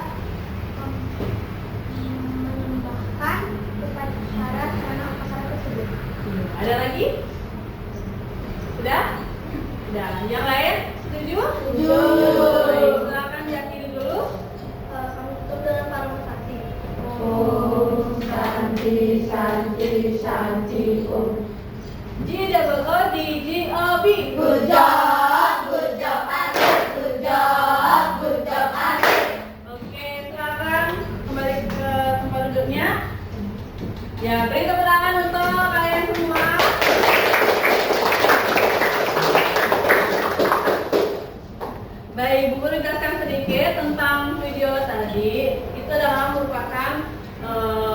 Shanti Om. G double O D G O B. Good job adik, good job adik. Oke, sekarang kembali ke tempat duduknya. Ya, beri tepuk tangan untuk kalian semua. Baik, Bu Guru jelaskan sedikit tentang video tadi. Itu adalah merupakan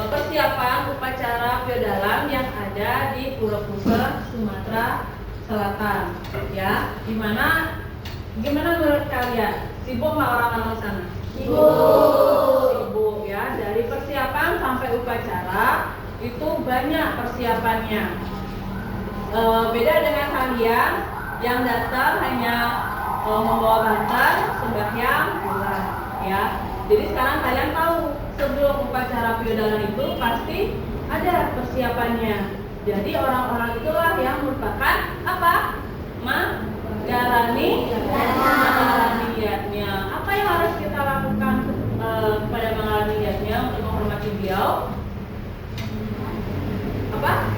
persiapan upacara feodalan yang ada di Pura Pusat, Sumatera Selatan. Ya, gimana menurut kalian? Sibuk nggak orang-orang sana? Sibuk ya. Dari persiapan sampai upacara itu banyak persiapannya. Beda dengan kalian yang datang hanya membawa bantal, sembahyang, pulang. Ya. Jadi sekarang kalian tahu sebelum upacara feodalan itu pasti ada persiapannya. Jadi orang-orang itulah yang merupakan apa? Menjalani niatnya. Apa yang harus kita lakukan kepada mengalami niatnya untuk menghormati beliau? Apa?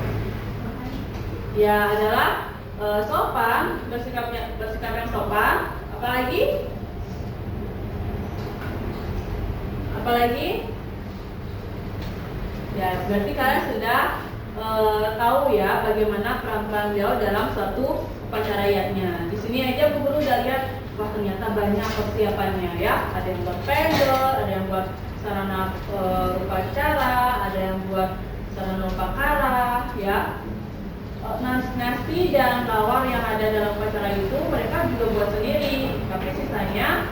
Ya adalah sopan, bersikap yang sopan. Apalagi? Ya berarti kalian sudah tahu ya bagaimana peran-peran beliau dalam suatu upacara yatnya. Di sini aja Bu Guru udah lihat, wah ternyata banyak persiapannya ya. Ada yang buat pendol, ada yang buat sarana upacara, ada yang buat sarana upakara, ya. Nasi dan lawar yang ada dalam upacara itu mereka juga buat sendiri, tapi sisanya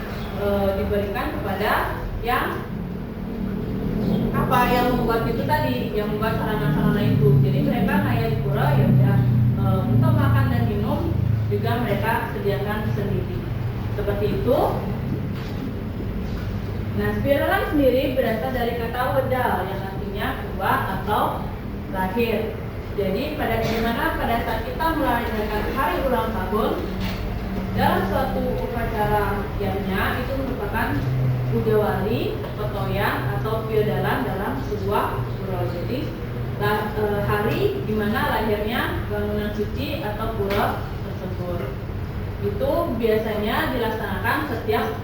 diberikan kepada yang membuat itu tadi, yang membuat sarana-sarana itu. Jadi mereka kayak di pura ya udah untuk makan dan minum juga mereka sediakan sendiri. Seperti itu. Nah, feodalan sendiri berasal dari kata wedal yang artinya keluar atau lahir. Jadi pada saat kita merayakan hari ulang tahun dalam suatu upacara yatnya itu merupakan budawali, petoyan atau feodalan dalam sebuah pura. Jadi hari di mana lahirnya bangunan suci atau pura tersebut. Itu biasanya dilaksanakan setiap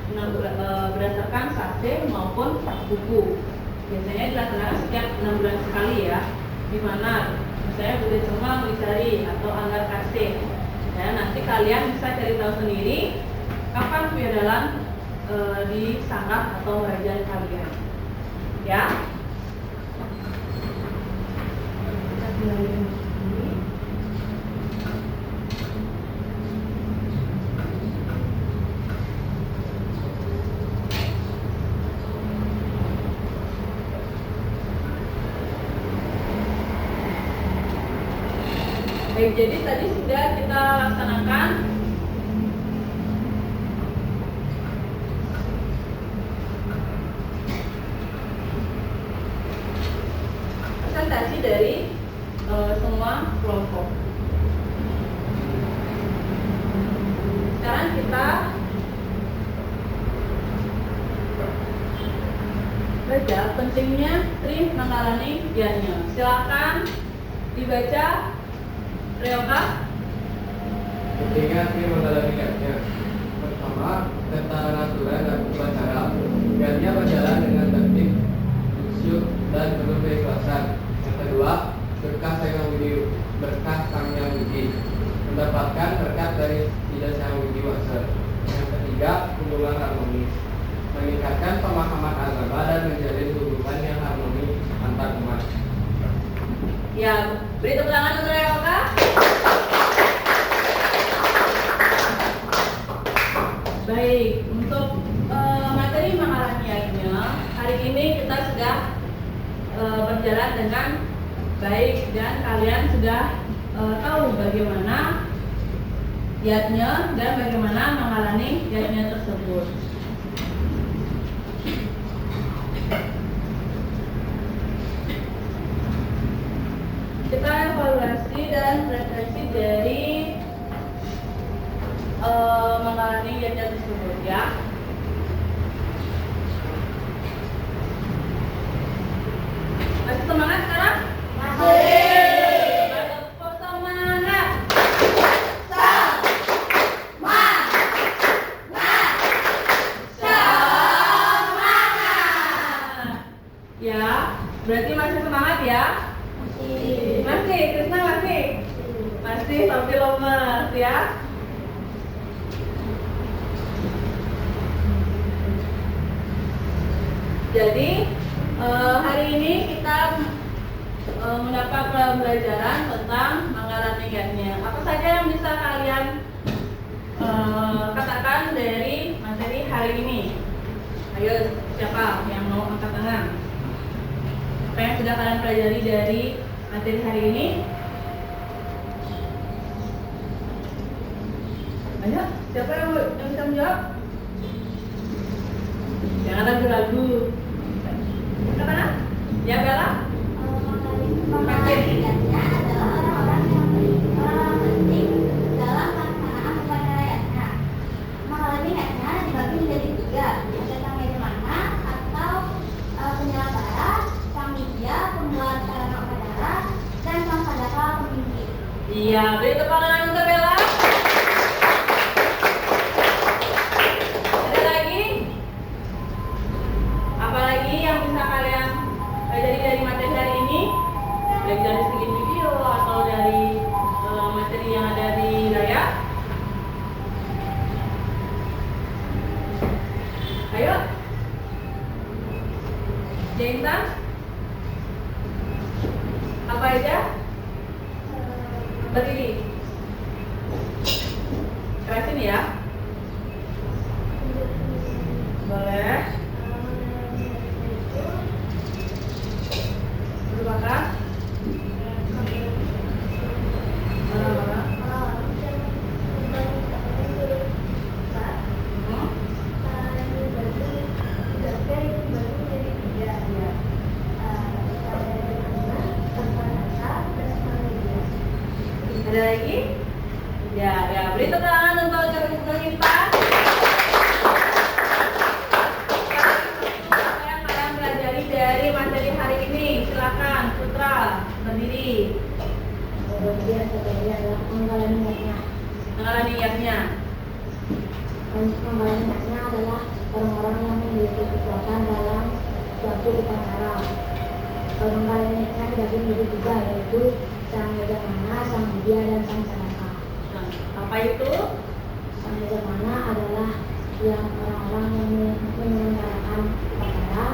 berdasarkan sase maupun buku. Biasanya dilaksanakan setiap 6 bulan sekali ya. Di mana misalnya Bulan Cemang dicari atau Anggar Kasih. Ya, nanti kalian bisa cari tahu sendiri kapan feodalan di sangkap atau kerajaan kalian, ya. Baik, jadi tadi sudah kita laksanakan presentasi dari semua kelompok. Sekarang kita baca pentingnya Sri Mangalani Yatnya. Silakan dibaca, Reoka. Pentingnya Sri Mangalani Yatnya. Pertama, tentang aturan dan upacara. Yatnya berjalan dengan tertib, khusyuk, dan penuh keikhlasan. Yang kedua, berkah Sang Yang Widi, mendapatkan berkat dari Tidak Sang Widi Wangsa. Yang ketiga, hubungan harmonis, meningkatkan pemahaman agama dan menjalin hubungan yang harmoni antar umat. Ya, beri tepuk tangan untuk Reoka. Baik, untuk materi Mangalani Yatnya hari ini kita sudah berjalan dengan baik dan kalian sudah tahu bagaimana yatnya dan bagaimana mengalami yatnya tersebut. Kita evaluasi dan refleksi dari mengalami yatnya tersebut ya. Masih semangat sekarang? Berarti masih semangat ya? Masih, Krisna masih? Masih tapi lemes ya? Jadi hari ini kita mendapat pembelajaran tentang manggalan niatnya. Apa saja yang bisa kalian katakan dari materi hari ini? Ayo, siapa yang mau angkat tangan? Apa yang sudah kalian pelajari dari materi hari ini? Ayo, siapa yang bisa menjawab? Jangan ragu-ragu. Kemana? Ya, Bella? Niatnya adalah orang-orang yang penting dalam pelaksanaan upacara niatnya. Menghalangi niatnya dibagi menjadi 3, ada sang yajamana atau penyelenggara, sang media, pembuat sarana upacara, dan sang sadaka pemimpin. Iya, beri tepuk tangan untuk Bella. Ada lagi? Apalagi yang bisa kalian pelajari dari materi hari ini? Baik dari segi video atau dari materi yang ada di layar. Ayo, Jaintan, apa aja? Berdiri. Kerasin ya. Boleh. Merupakan ada lagi? Ya, beri tepuk tangan untuk kita. Apa yang kalian pelajari dari materi hari ini? Silakan, Putra, berdiri. Kemudian sebenarnya adalah penggalan niatnya. Menggalan niatnya. Penggalan niatnya adalah orang-orang yang memiliki kekuatan dalam suatu upacara. Penggalan niatnya dibagi menjadi 3, yaitu sang yajamana, sang media, dan sang sadaka. Nah, apa itu? Sang yajamana adalah yang orang-orang yang menyelenggarakan upacara.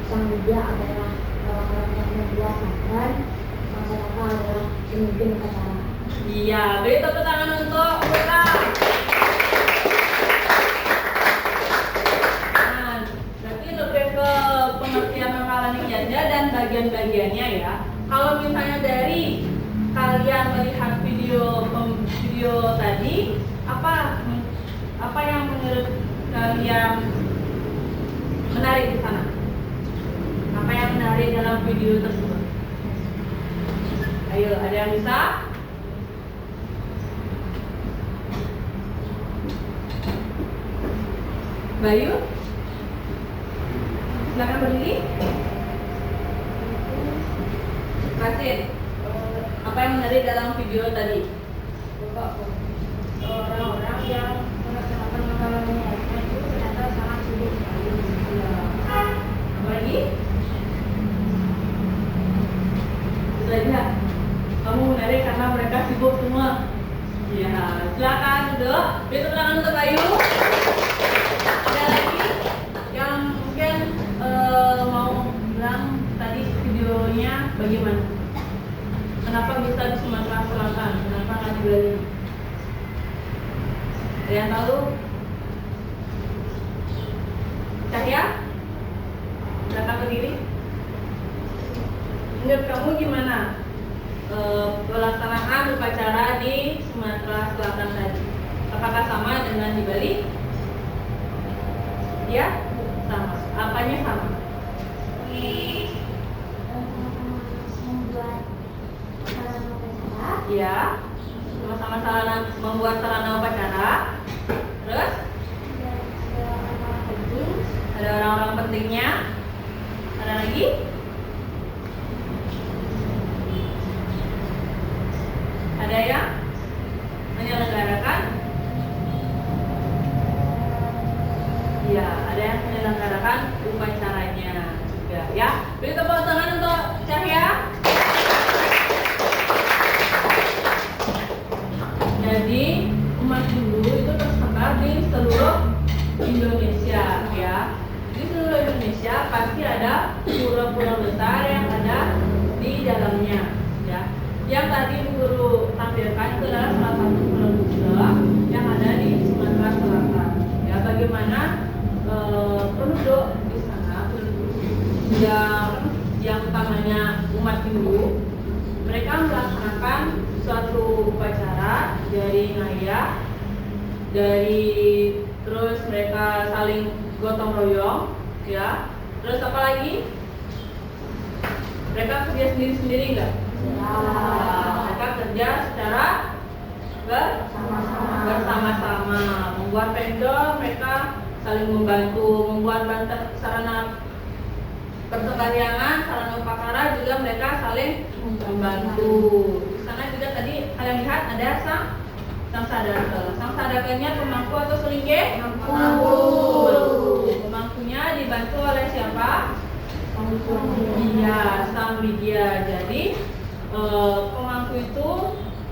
Sang media adalah orang-orang yang membuat makan. Sang sadaka adalah pemimpin upacara. Iya, beri tepuk tangan untuk Putra. Nah, berarti lebih ke pengertian menggalan niatnya dan bagian-bagiannya ya. Kalau misalnya dari kalian melihat video tadi, apa yang menurut kalian menarik di sana? Apa yang menarik dalam video tersebut? Ayo, ada yang bisa? Bayu? Silakan berdiri. Kasih. Apa yang menarik dalam video tadi? Orang-orang yang melaksanakan manggalan niatnya itu ternyata sangat sibuk sekali. Apa lagi? Itu aja. Kamu menarik karena mereka sibuk semua. Ya, silakan duduk. Beri tepuk tangan untuk Bayu. Ada lagi yang mungkin mau bilang tadi videonya bagaimana? Kenapa bisa di Sumatera Selatan? Kenapa nggak di Bali? Ada yang tahu? Cahya? Silakan berdiri. Menurut kamu gimana pelaksanaan upacara di Sumatera Selatan tadi? Apakah sama dengan di Bali? Ya, sama. Apanya sama? Membuat sarana upacara. Ya, sama-sama membuat sarana upacara. Terus ada orang-orang pentingnya. Ada lagi? Ada yang menyelenggarakan? Ya, ada yang menyelenggarakan upacaranya juga ya. Beri tepuk tangan untuk di seluruh Indonesia pasti ada pura-pura besar yang ada di dalamnya, ya. Yang tadi Bu Guru tampilkan itu adalah salah satu pura yang ada di Sumatera Selatan. Ya, bagaimana penduduk di sana, yang utamanya umat Hindu, mereka melaksanakan suatu upacara dari ngayah, terus mereka saling gotong royong, ya. Terus apa lagi? Mereka kerja sendiri-sendiri enggak? Mereka kerja secara bersama-sama. Membuat vendor, mereka saling membantu. Membuat sarana persekaliangan, sarana upacara juga mereka saling membantu. Di sana juga tadi kalian lihat ada sang sadaka. Sang sadakanya pemangku atau selingkeh? Pemangku. Pemangkunya dibantu oleh siapa? Iya, sang widya. Jadi pemangku itu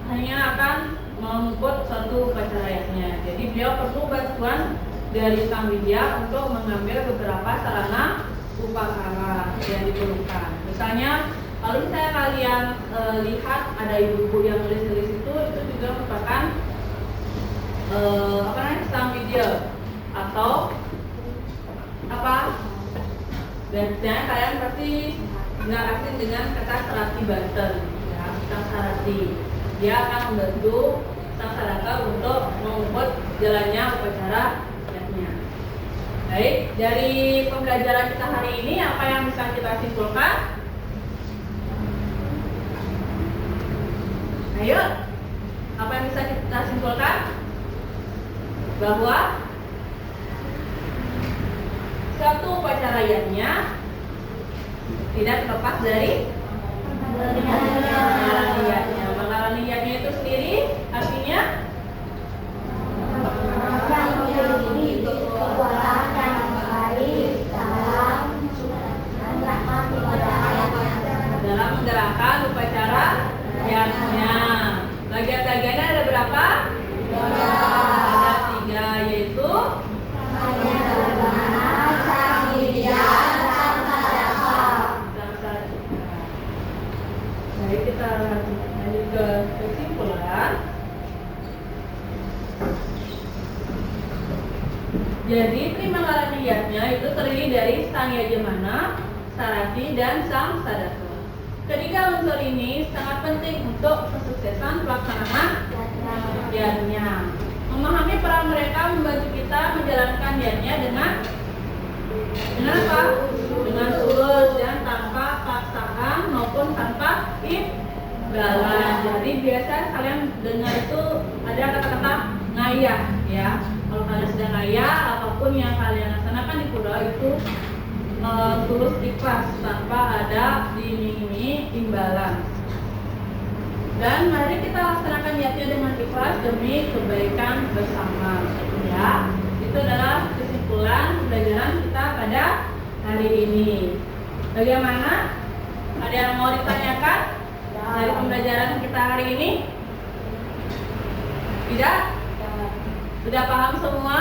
hanya akan mengikut suatu upacaranya. Jadi beliau perlu bantuan dari sang widya untuk mengambil beberapa sarana upacara yang diperlukan. Misalnya, kalau misalnya kalian lihat ada ibu-ibu yang nulis-nulis itu juga merupakan sang widya atau apa? Biasanya kalian pasti nggak asing dengan kata Sarati Banten, ya, sang Sarati. Dia akan membantu sang sadaka untuk mengukur jalannya upacara yatnya. Baik, dari pembelajaran kita hari ini apa yang bisa kita simpulkan? Ayo, apa yang bisa kita simpulkan? Bahwa suatu upacara yatnya tidak terlepas dari pengalan niyatnya. Pengalan niyatnya itu sendiri artinya dalam menggerakkan upacara yatnya. Bagian-bagiannya ada berapa? Ada 3, yaitu Baik, kita lanjut ke kesimpulan. Jadi primangala niyatnya itu terdiri dari sang yajamana, sarati, dan sang sadaka. Ketiga unsur ini sangat penting untuk kesuksesan pelaksanaan yatnya. Memahami peran mereka membantu kita menjalankan yatnya dengan apa? Dengan tulus dan tanpa paksaan maupun tanpa imbalan. Jadi biasa kalian dengar itu ada kata-kata ngayah, ya. Kalau kalian sedang ngayah, apapun yang kalian laksanakan di pura itu tulus ikhlas tanpa ada diiming-imingi imbalan. Dan mari kita laksanakan niatnya dengan ikhlas demi kebaikan bersama, ya. Itu adalah kesimpulan pembelajaran kita pada hari ini. Bagaimana? Ada yang mau ditanyakan dari pembelajaran kita hari ini? Tidak? Sudah paham semua?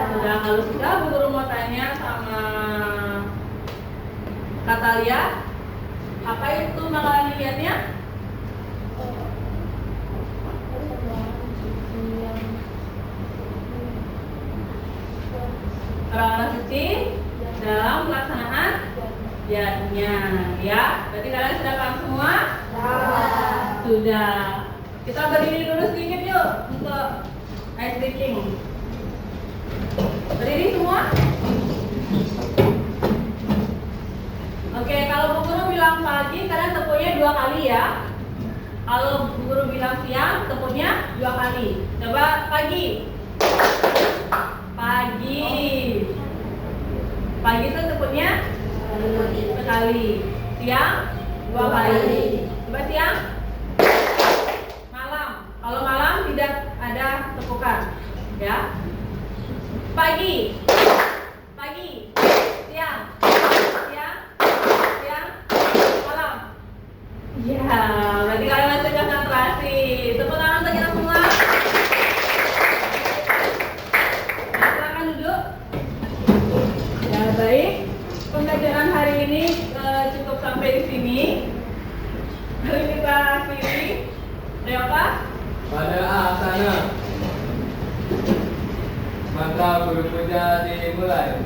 Sudah. Kalau sudah, Bu Guru mau tanya sama Katalia, apa itu mangala niyatnya? Orang-orang suci dalam pelaksanaan yatnya, ya. Berarti kalian sudah paham semua? Sudah. Kita berdiri dulu sedikit yuk untuk ice breaking. Berdiri semua? Oke, kalau Bu Guru bilang pagi, kalian tepuknya 2 kali, ya. Kalau Bu Guru bilang siang, tepuknya 2 kali. Coba pagi. Pagi itu tepuknya sekali. Siang 2 kali. Coba siang. Malam. Kalau malam tidak ada tepukan, ya. Pagi. Siang. Malam. Ya, berarti kalian masih konsentrasi. Tepuk tangan untuk kita semua. Silakan duduk. Ya, pelajaran hari ini cukup sampai di sini. Mari kita akhiri. Ada apa? Pada asana maka guru puja dimulai.